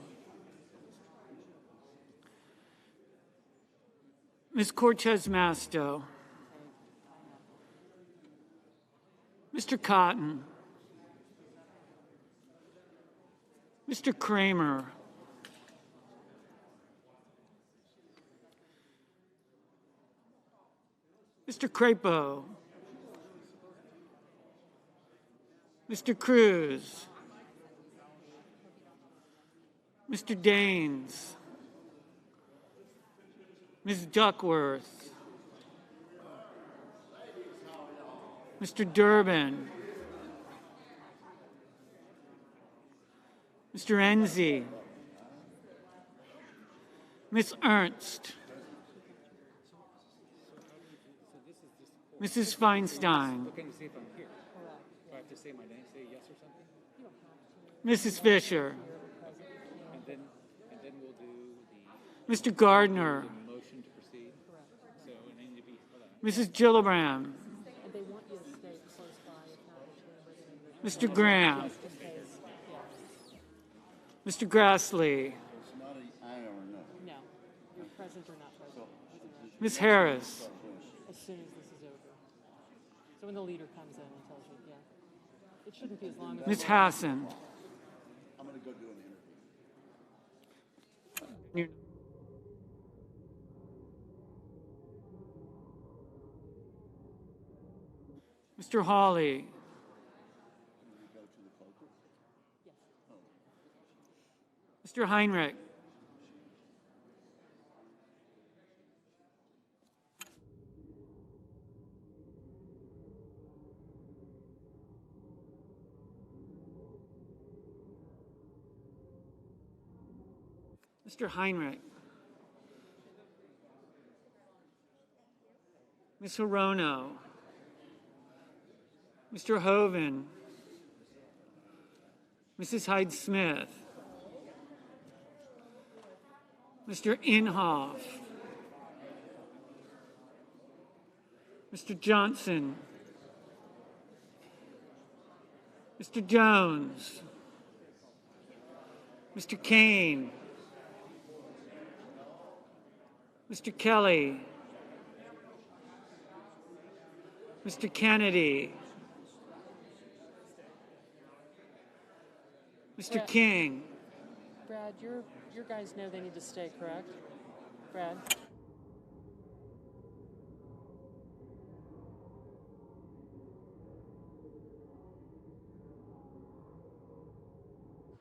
Ms. Cortez Masto, Mr. Cotton, Mr. Kramer, Mr. Crapo, Mr. Cruz, Mr. Daines, Ms. Duckworth, Mr. Durbin, Mr. Enzi, Ms. Ernst, Mrs. Feinstein, Mrs. Fisher, Mr. Gardner, Mrs. Gillibrand, Mr. Graham, Mr. Grassley, No, you're present or not present. Ms. Harris, As soon as this is over. So when the leader comes in and tells you, yeah. It shouldn't be as long as. Ms. Hassan. Mr. Hawley, Mr. Heinrich, Mr. Heinrich, Ms. Hirono, Mr. Hoven, Mrs. Hyde-Smith, Mr. Inhofe, Mr. Johnson, Mr. Jones, Mr. Kane, Mr. Kelly, Mr. Kennedy, Mr. King, Brad, your guys know they need to stay, correct? Brad?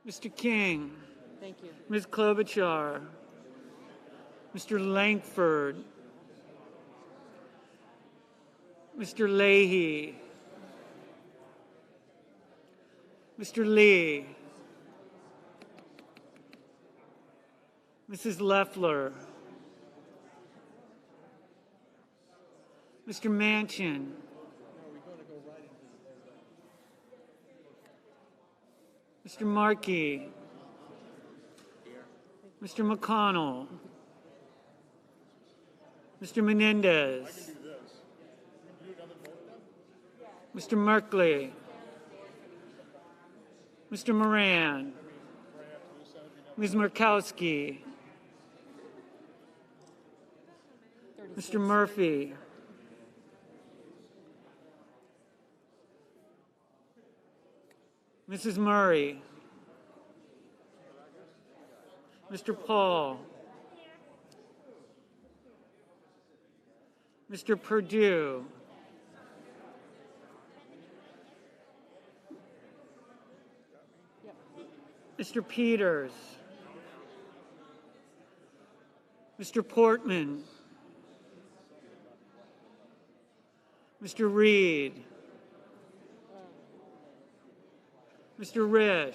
Mr. King, Thank you. Ms. Klobuchar, Mr. Langford, Mr. Leahy, Mr. Lee, Mrs. Loeffler, Mr. Manchin, Mr. Markey, Mr. McConnell, Mr. Menendez, Mr. Merkley, Mr. Moran, Ms. Murkowski, Mr. Murphy, Mrs. Murray, Mr. Paul, Mr. Perdue, Mr. Peters, Mr. Portman, Mr. Reed, Mr. Risch,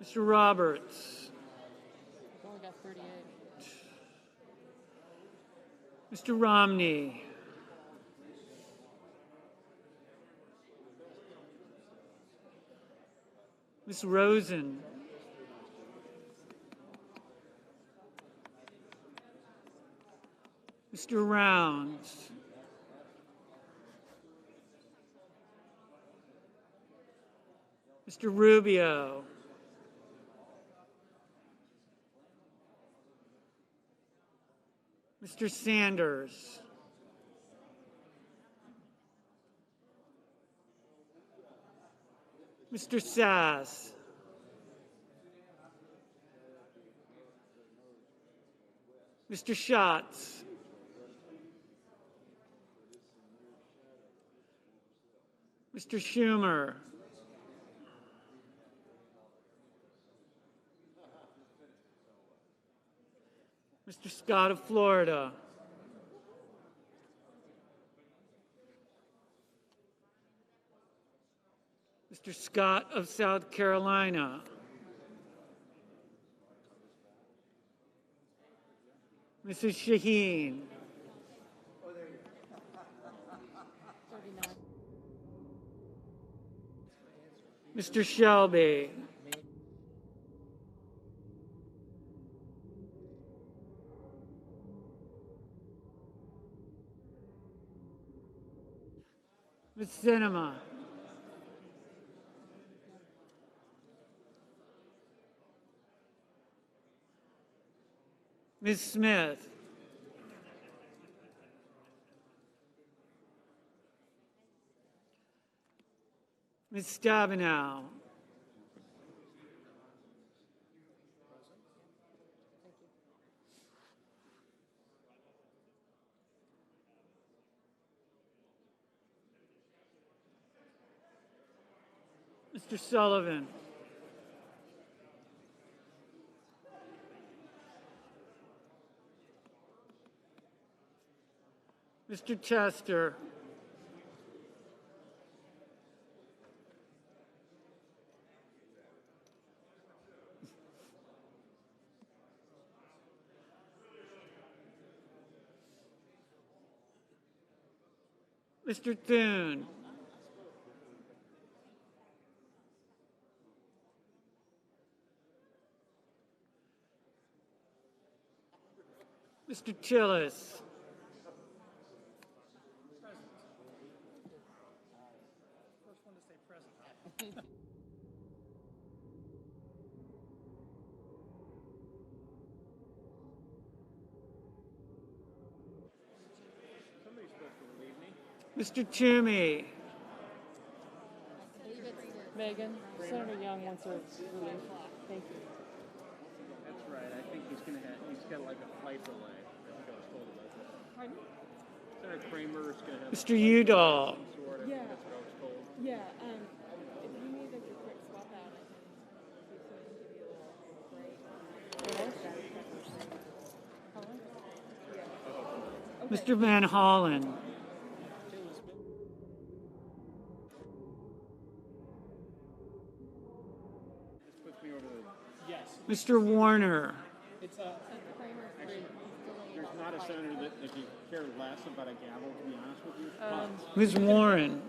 Mr. Roberts. We've only got 38. Mr. Romney. Ms. Rosen. Mr. Rounds. Mr. Rubio. Mr. Sanders. Mr. Sass. Mr. Schatz. Mr. Schumer. Mr. Scott of Florida. Mr. Scott of South Carolina. Mrs. Shaheen. 39. Mr. Shelby. Ms. Sinema. Ms. Smith. Ms. Stabenow. Mr. Sullivan. Mr. Tester. Mr. Thune. Mr. Tillis. Mr. Toomey. Megan, Senator Young wants a relief. Thank you. That's right. I think he's got like a flight delay. I think I was told about that. Pardon? Senator Kramer's going to have Mr. Udall. sort of. Yeah. That's what I was told. Yeah, if you need like a quick swap out, I can see if we can give you a little break. Hello? Mr. Van Hollen. Mr. Warner. There's not a senator that if you care less about a gavel, to be honest with you. Ms. Warren.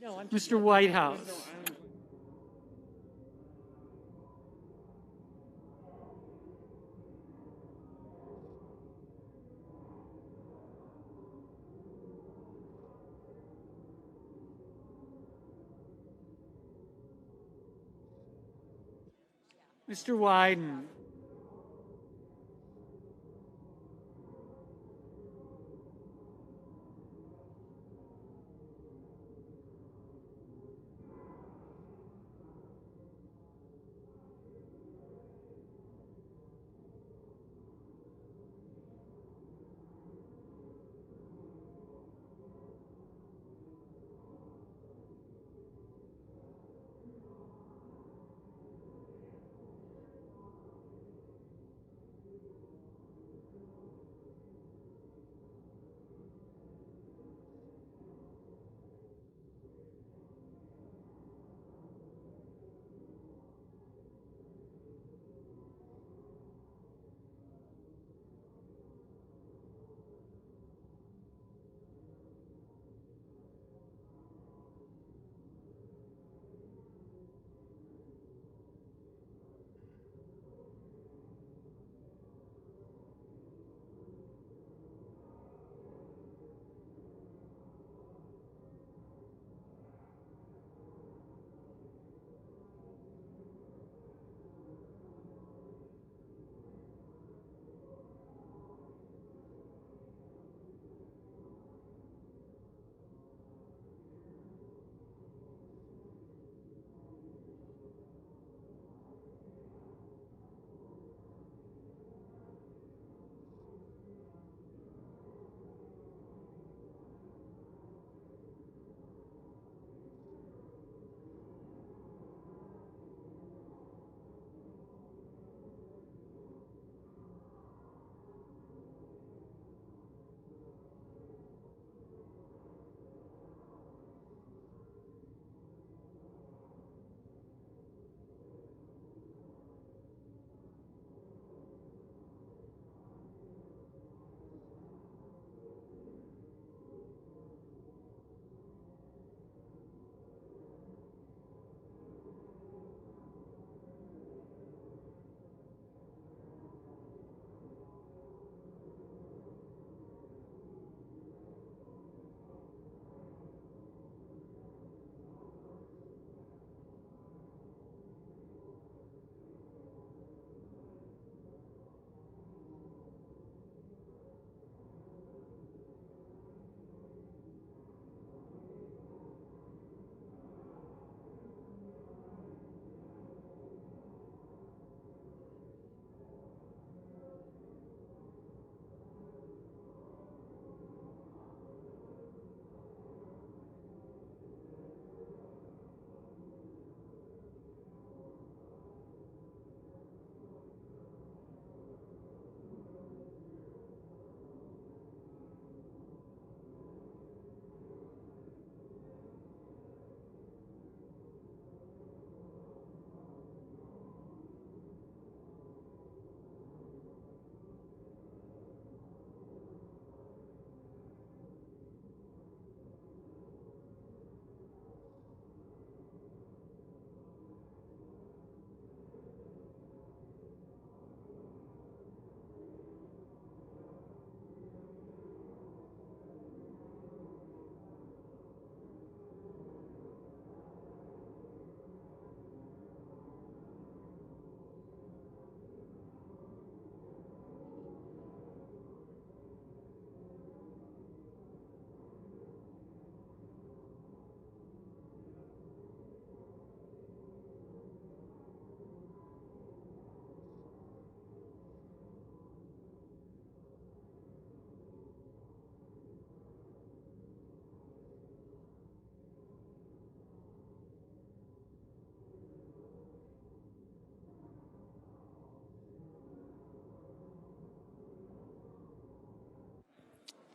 No, I'm Mr. Whitehouse. Mr. Wyden.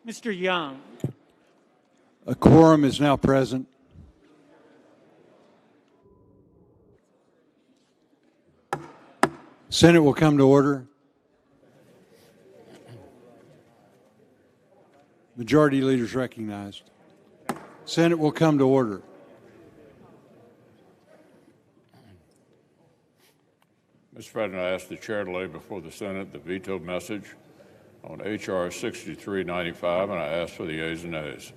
Mr. Young. A quorum is now present. Senate will come to order. Majority leaders recognized. Senate will come to order. Mr. President, I ask the chair to lay before the Senate the veto message on H.R. 6395, and I ask for the yeas and nays.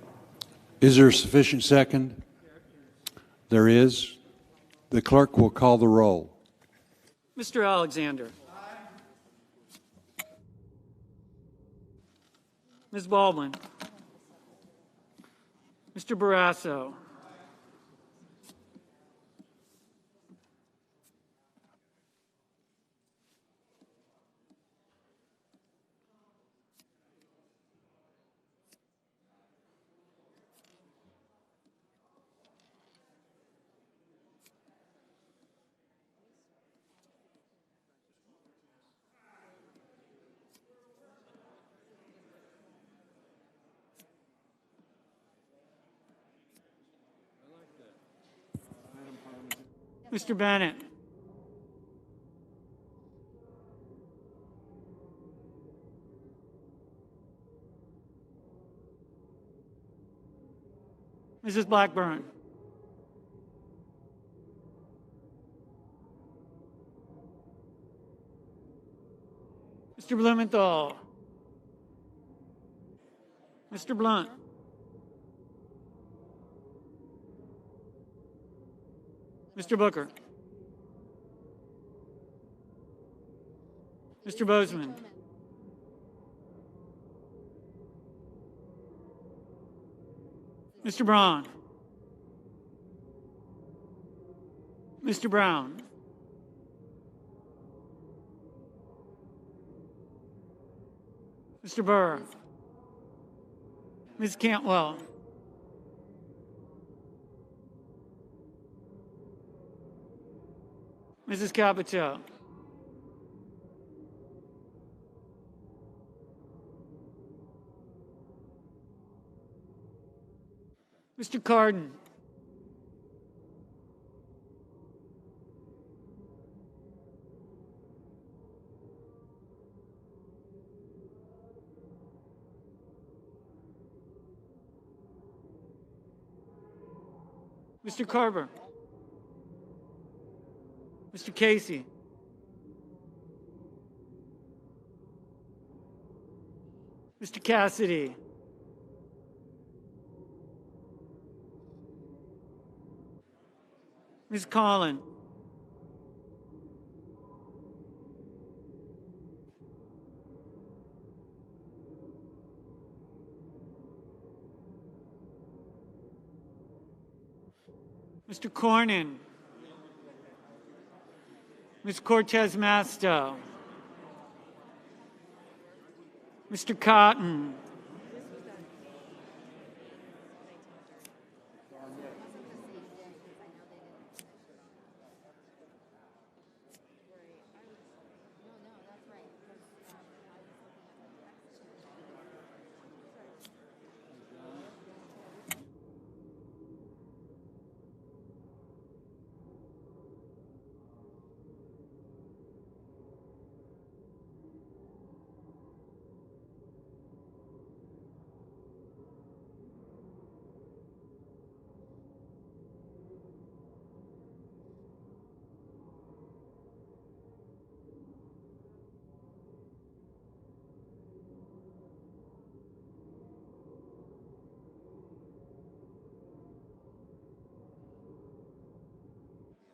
Is there a sufficient second? There is. The clerk will call the roll. Mr. Alexander. Ms. Baldwin. Mr. Barrasso. Mr. Bennett. Mrs. Blackburn. Mr. Blumenthal. Mr. Blunt. Mr. Booker. Mr. Bozeman. Mr. Braun. Mr. Brown. Mr. Burr. Ms. Cantwell. Mrs. Capito. Mr. Cardin. Mr. Carver. Mr. Casey. Mr. Cassidy. Ms. Collin. Mr. Cornyn. Ms. Cortez Masto. Mr. Cotton.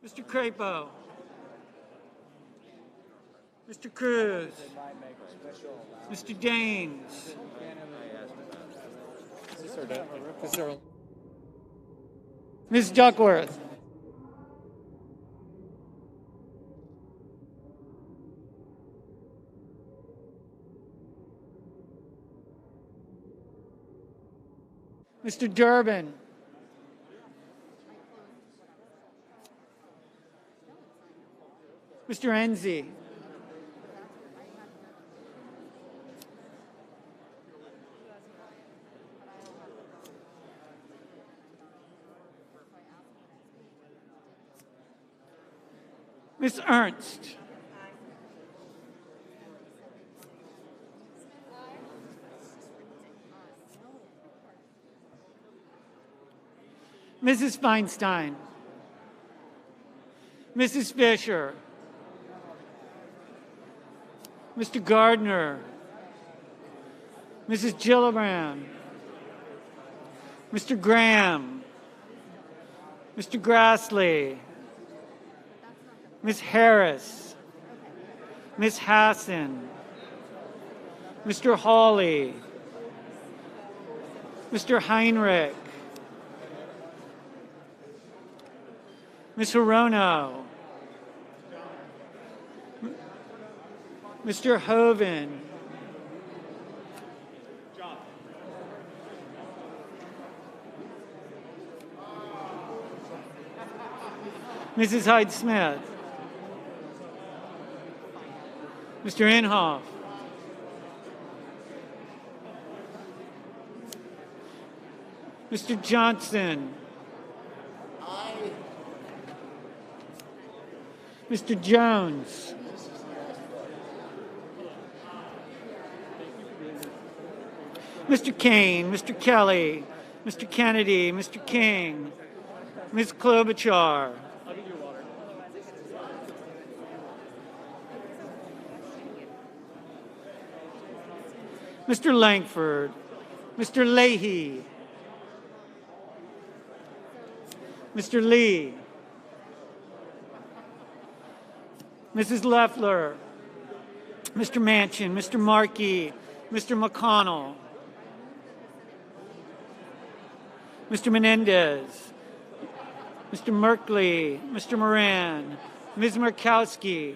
Mr. Crapo. Mr. Cruz. Mr. Daines. Ms. Duckworth. Mr. Durbin. Mr. Enzi. Ms. Ernst. Mrs. Feinstein. Mrs. Fisher. Mr. Gardner. Mrs. Gillibrand. Mr. Graham. Mr. Grassley. Ms. Harris. Ms. Hassan. Mr. Hawley. Mr. Heinrich. Ms. Hirono. Mr. Hoven. Mrs. Hyde-Smith. Mr. Inhofe. Mr. Johnson. Mr. Jones. Mr. Kane, Mr. Kelly, Mr. Kennedy, Mr. King, Ms. Klobuchar. Mr. Langford, Mr. Leahy, Mr. Lee, Mrs. Loeffler, Mr. Manchin, Mr. Markey, Mr. McConnell, Mr. Menendez, Mr. Merkley, Mr. Moran, Ms. Murkowski,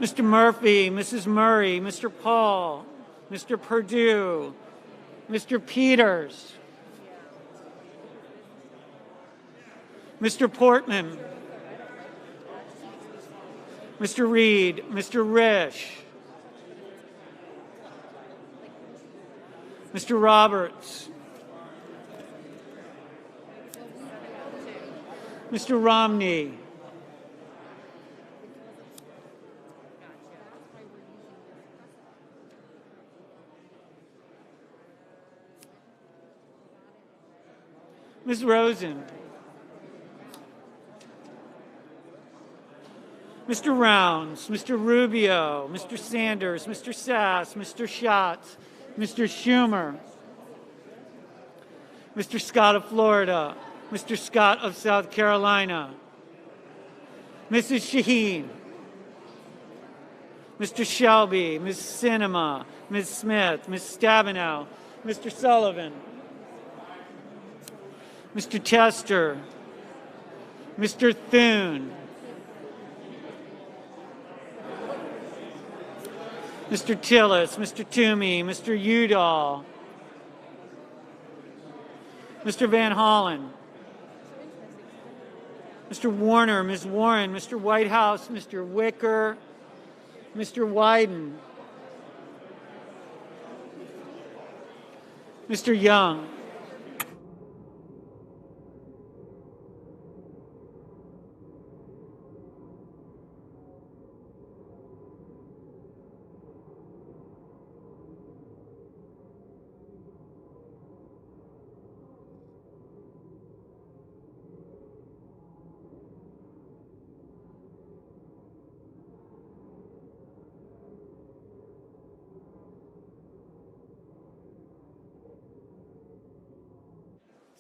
Mr. Murphy, Mrs. Murray, Mr. Paul, Mr. Perdue, Mr. Peters, Mr. Portman, Mr. Reed, Mr. Risch, Mr. Roberts, Mr. Romney, Ms. Rosen, Mr. Rounds, Mr. Rubio, Mr. Sanders, Mr. Sass, Mr. Schatz, Mr. Schumer, Mr. Scott of Florida, Mr. Scott of South Carolina, Mrs. Shaheen, Mr. Shelby, Ms. Sinema, Ms. Smith, Ms. Stabenow, Mr. Sullivan, Mr. Tester, Mr. Thune, Mr. Tillis, Mr. Toomey, Mr. Udall, Mr. Van Hollen, Mr. Warner, Ms. Warren, Mr. Whitehouse, Mr. Wicker, Mr. Wyden, Mr. Young,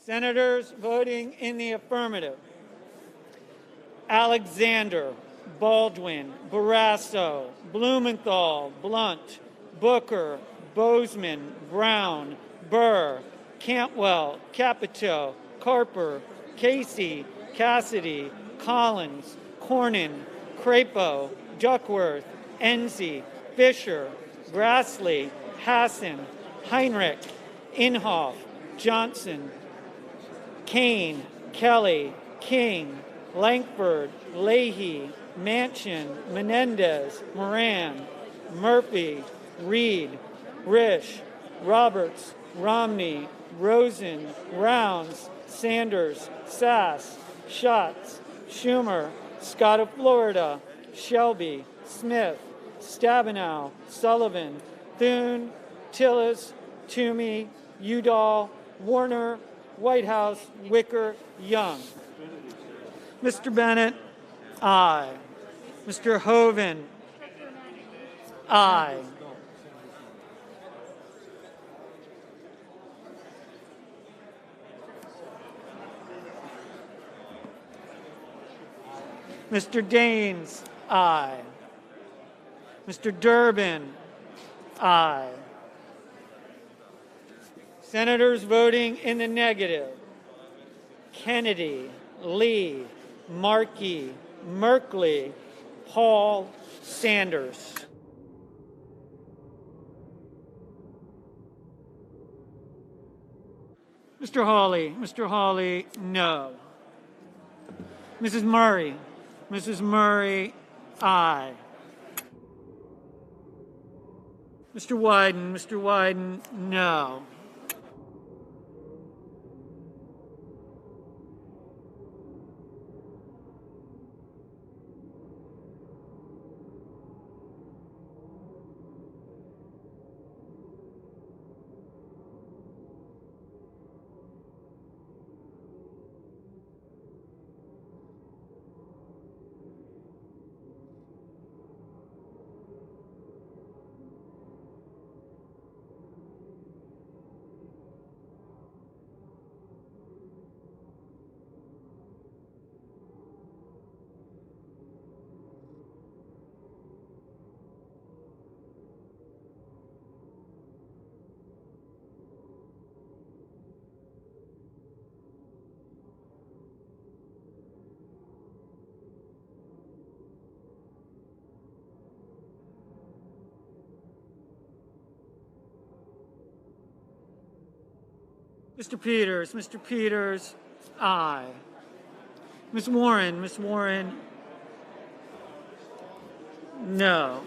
Senators voting in the affirmative: Alexander, Baldwin, Barrasso, Blumenthal, Blunt, Booker, Bozeman, Brown, Burr, Cantwell, Capito, Carper, Casey, Cassidy, Collins, Cornyn, Crapo, Duckworth, Enzi, Fisher, Grassley, Hassan, Heinrich, Inhofe, Johnson, Kane, Kelly, King, Langford, Leahy, Manchin, Menendez, Moran, Murphy, Reed, Risch, Roberts, Romney, Rosen, Rounds, Sanders, Sass, Schatz, Schumer, Scott of Florida, Shelby, Smith, Stabenow, Sullivan, Thune, Tillis, Toomey, Udall, Warner, Whitehouse, Wicker, Young. Mr. Bennett, aye. Mr. Hoeven, aye. Mr. Daines, aye. Mr. Durbin, aye. Senators voting in the negative: Kennedy, Lee, Markey, Merkley, Paul, Sanders. Mr. Hawley, no. Mrs. Murray, aye. Mr. Wyden, no. Mr. Peters, aye. Ms. Warren, no.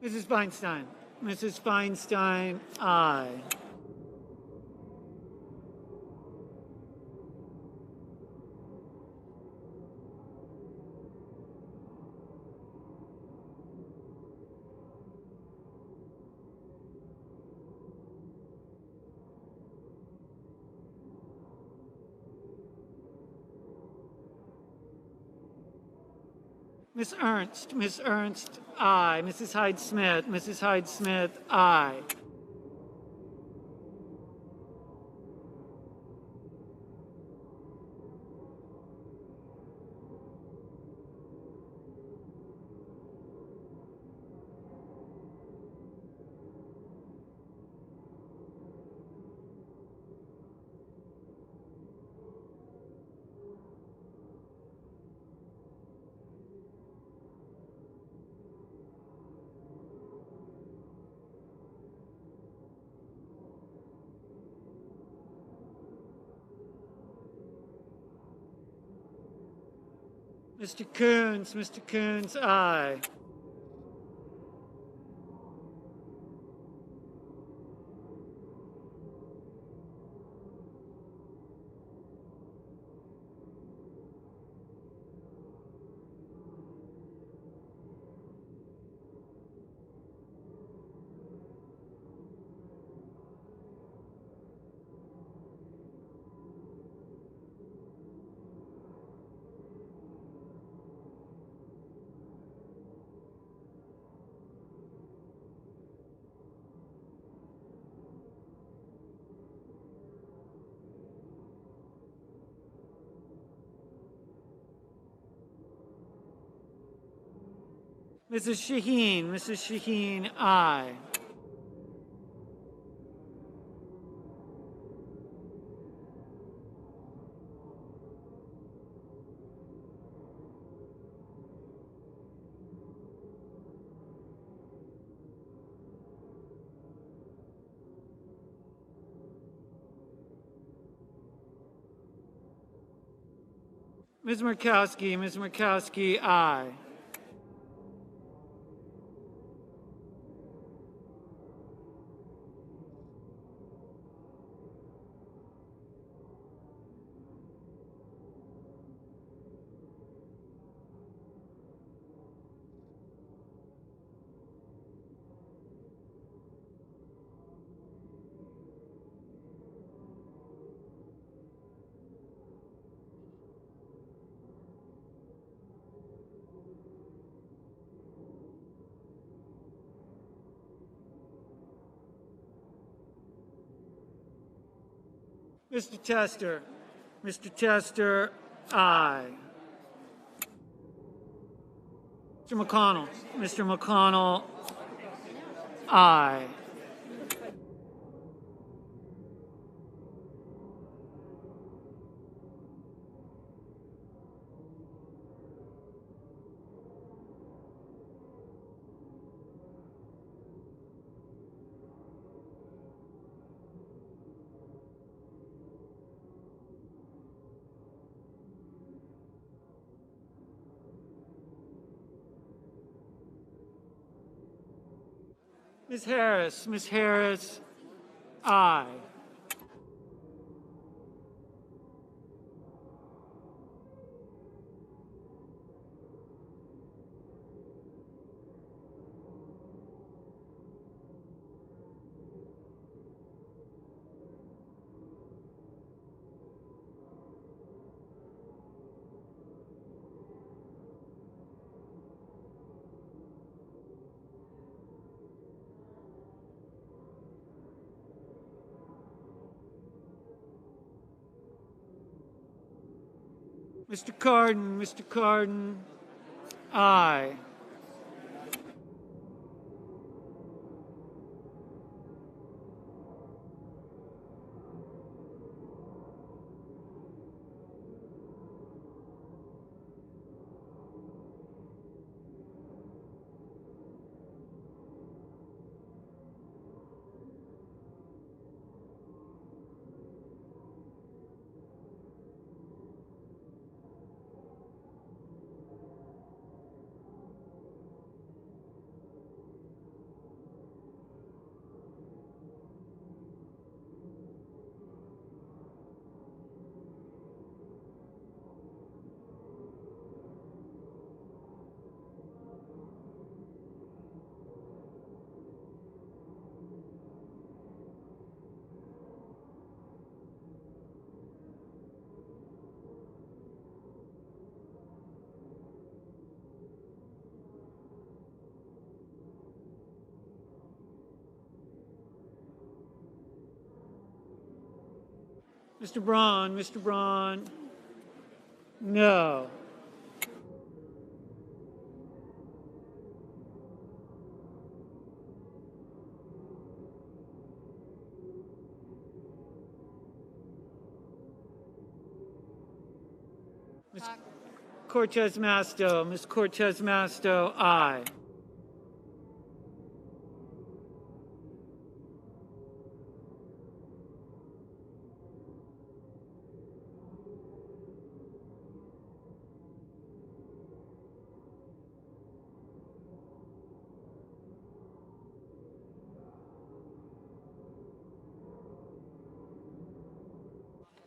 Mrs. Feinstein, aye. Miss Ernst, aye. Mrs. Hyde-Smith, aye. Mr. Coons, aye. Mrs. Shaheen, aye. Ms. Murkowski, aye. Mr. Tester, aye. Mr. McConnell, aye. Ms. Harris, aye. Mr. Cardin, aye. Mr. Braun, no. Ms. Cortez Masto, aye.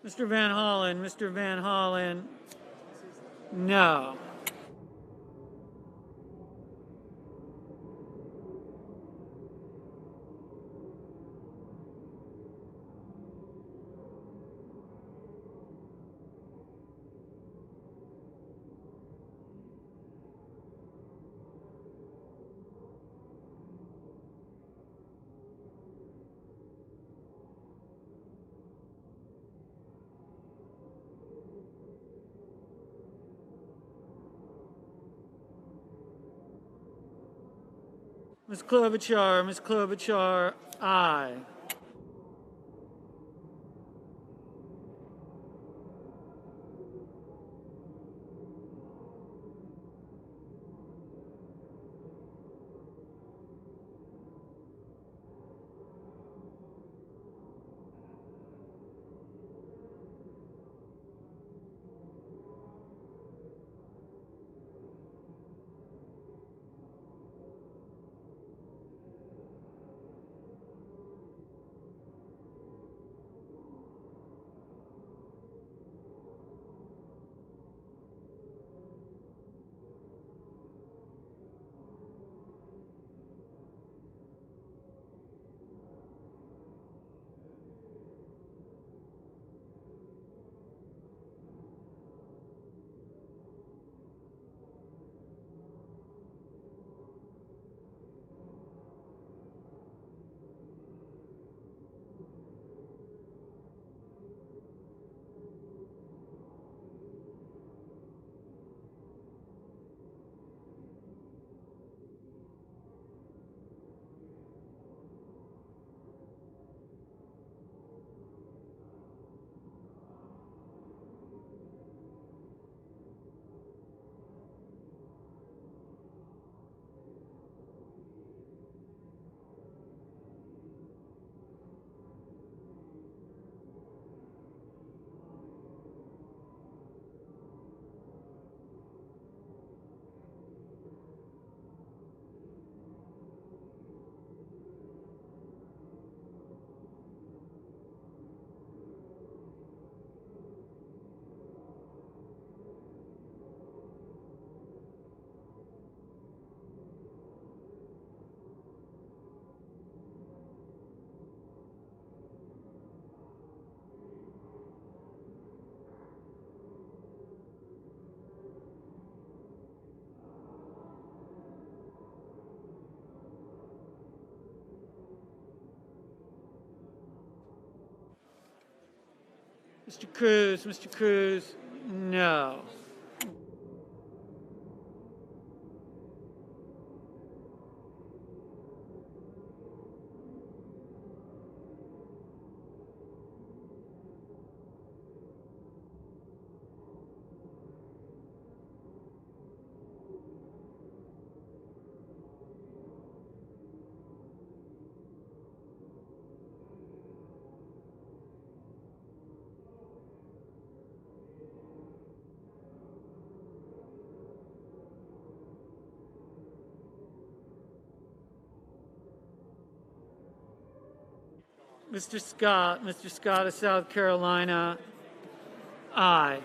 Mr. Van Hollen, no. Ms. Klobuchar, aye. Mr. Cruz, no. Mr. Scott of South Carolina, aye.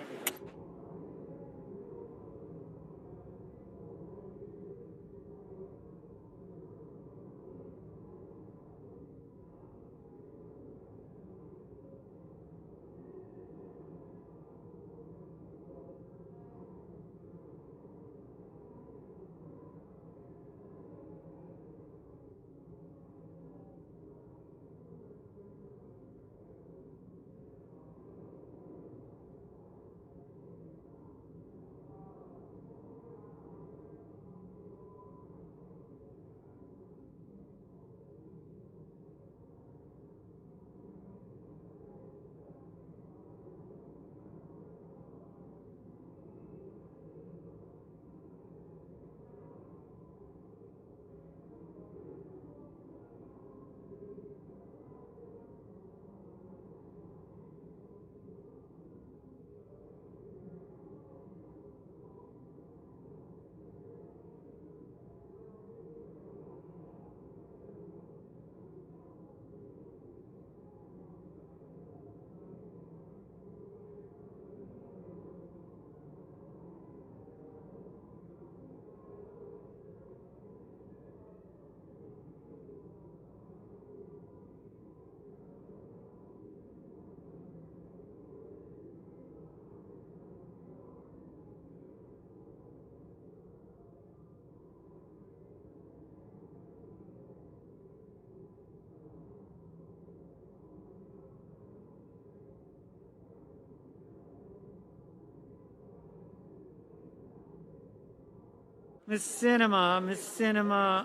Ms. Sinema,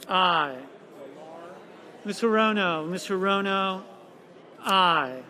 Aye. Ms. Hirono. Ms. Hirono. Aye.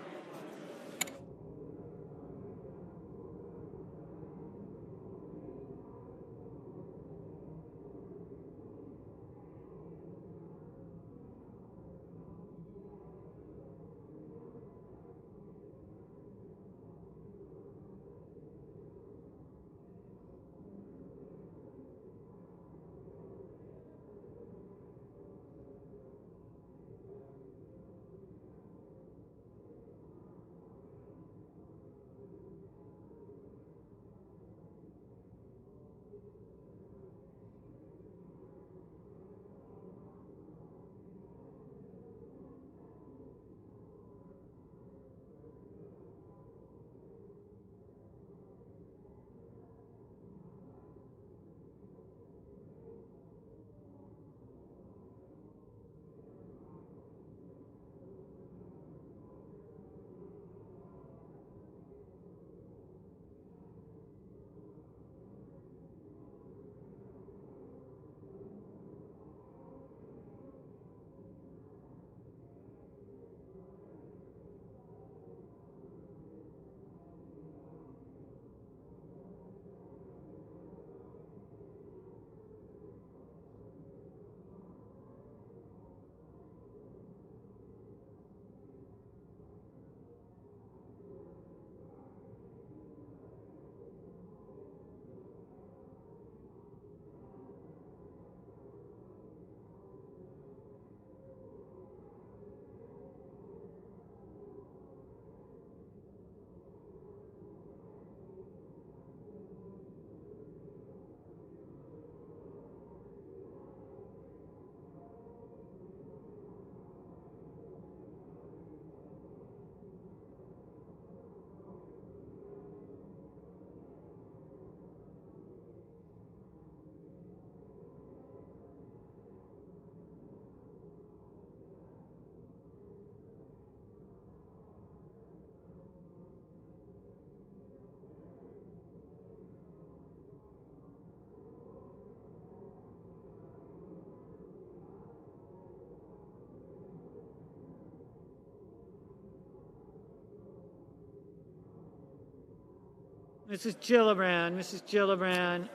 Mrs. Gillibrand. Mrs. Gillibrand.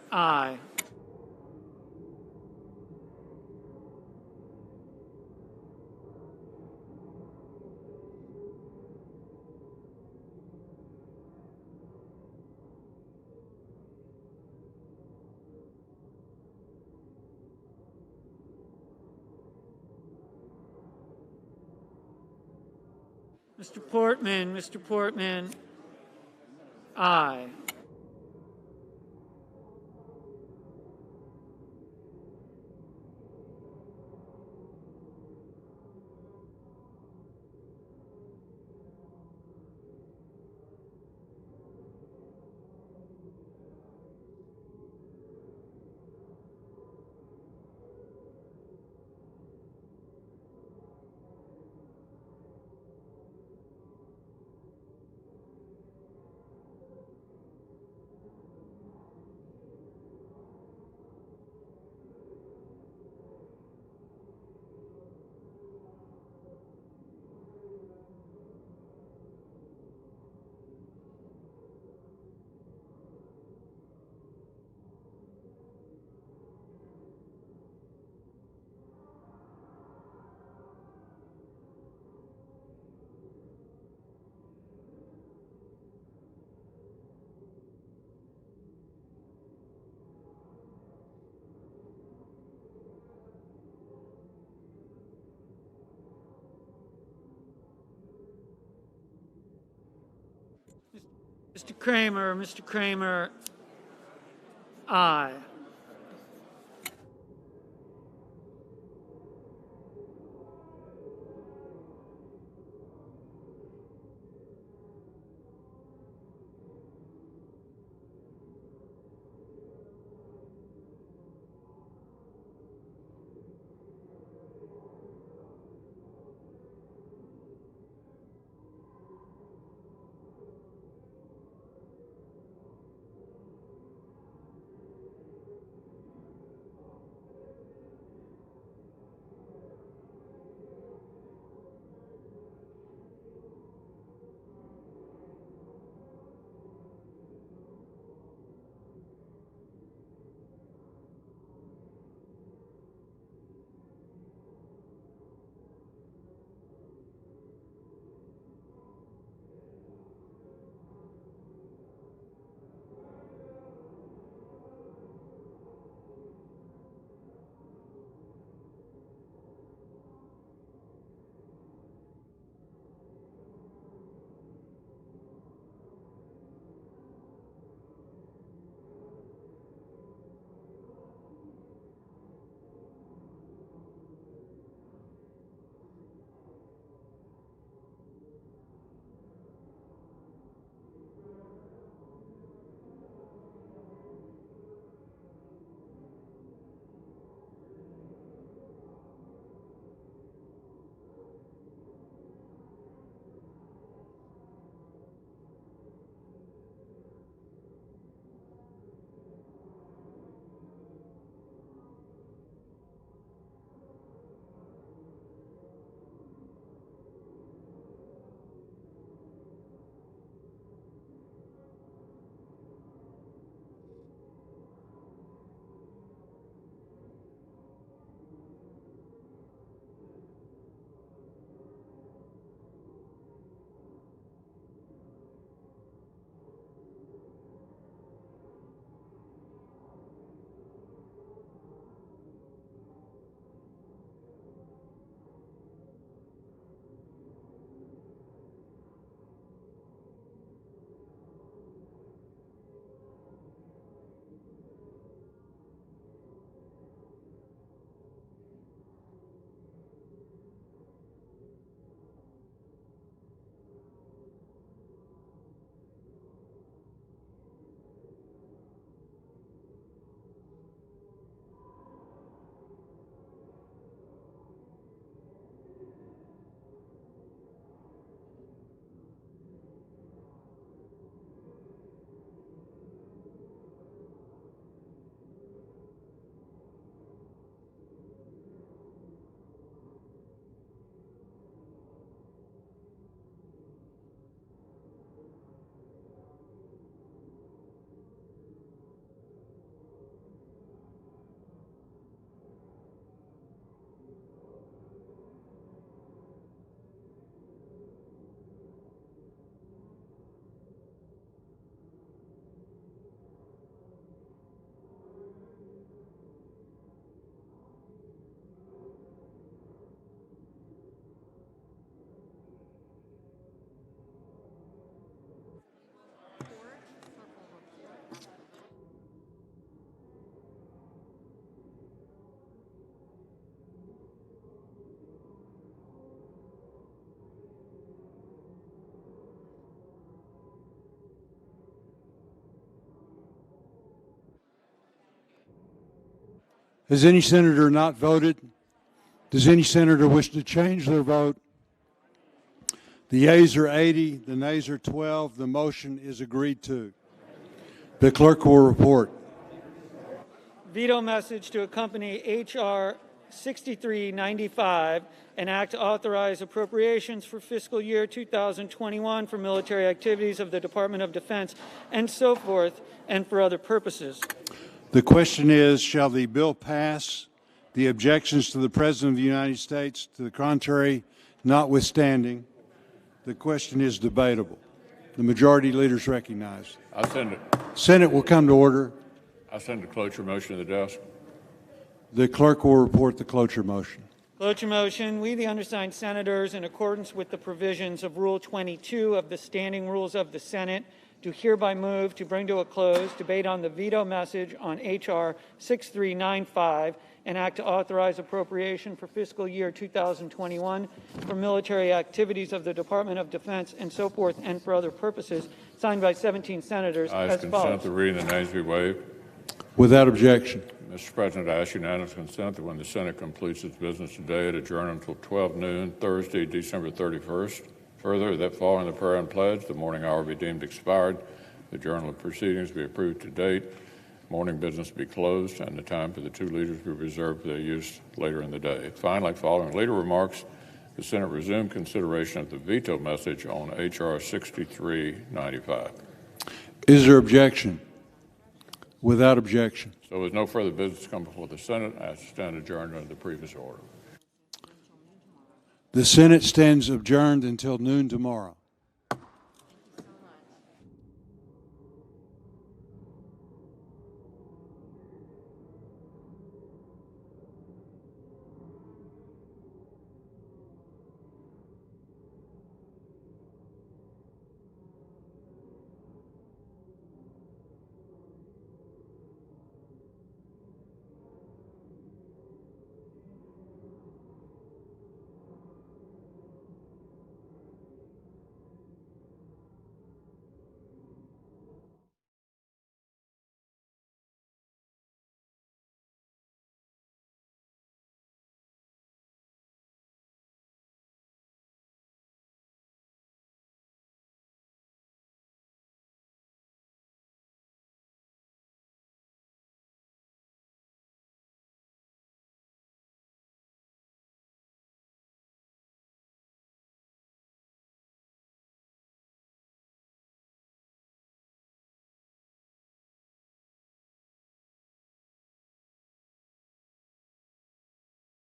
Aye. Mr. Portman. Mr. Portman. Aye. Mr. Kramer. Mr. Kramer. Aye. Has any senator not voted? Does any senator wish to change their vote? The yeas are 80, the nays are 12. The motion is agreed to. The clerk will report. Veto message to accompany H.R. 6395, an act to authorize appropriations for fiscal year 2021 for military activities of the Department of Defense and so forth, and for other purposes. The question is, shall the bill pass? The objections to the President of the United States, to the contrary, notwithstanding, the question is debatable. The majority leader is recognized. I send it. Senate will come to order. I send a cloture motion to the desk. The clerk will report the cloture motion. Cloture motion. We, the undersigned senators, in accordance with the provisions of Rule 22 of the Standing Rules of the Senate, do hereby move to bring to a close debate on the veto message on H.R. 6395, an act to authorize appropriation for fiscal year 2021 for military activities of the Department of Defense and so forth, and for other purposes, signed by 17 senators I as follows. consent the reading the names be waived. Without objection. Mr. President, I ask unanimous consent that when the Senate completes its business today, it adjourn until 12 noon, Thursday, December 31st. Further, that following the prayer and pledge, the morning hour be deemed expired, the journal of proceedings be approved to date, morning business be closed, and the time for the two leaders be reserved for their use later in the day. Finally, following leader remarks, the Senate resumed consideration of the veto message on H.R. 6395. Is there objection? Without objection. So with no further business to come before the Senate, I stand adjourned under the previous order. The Senate stands adjourned until noon tomorrow.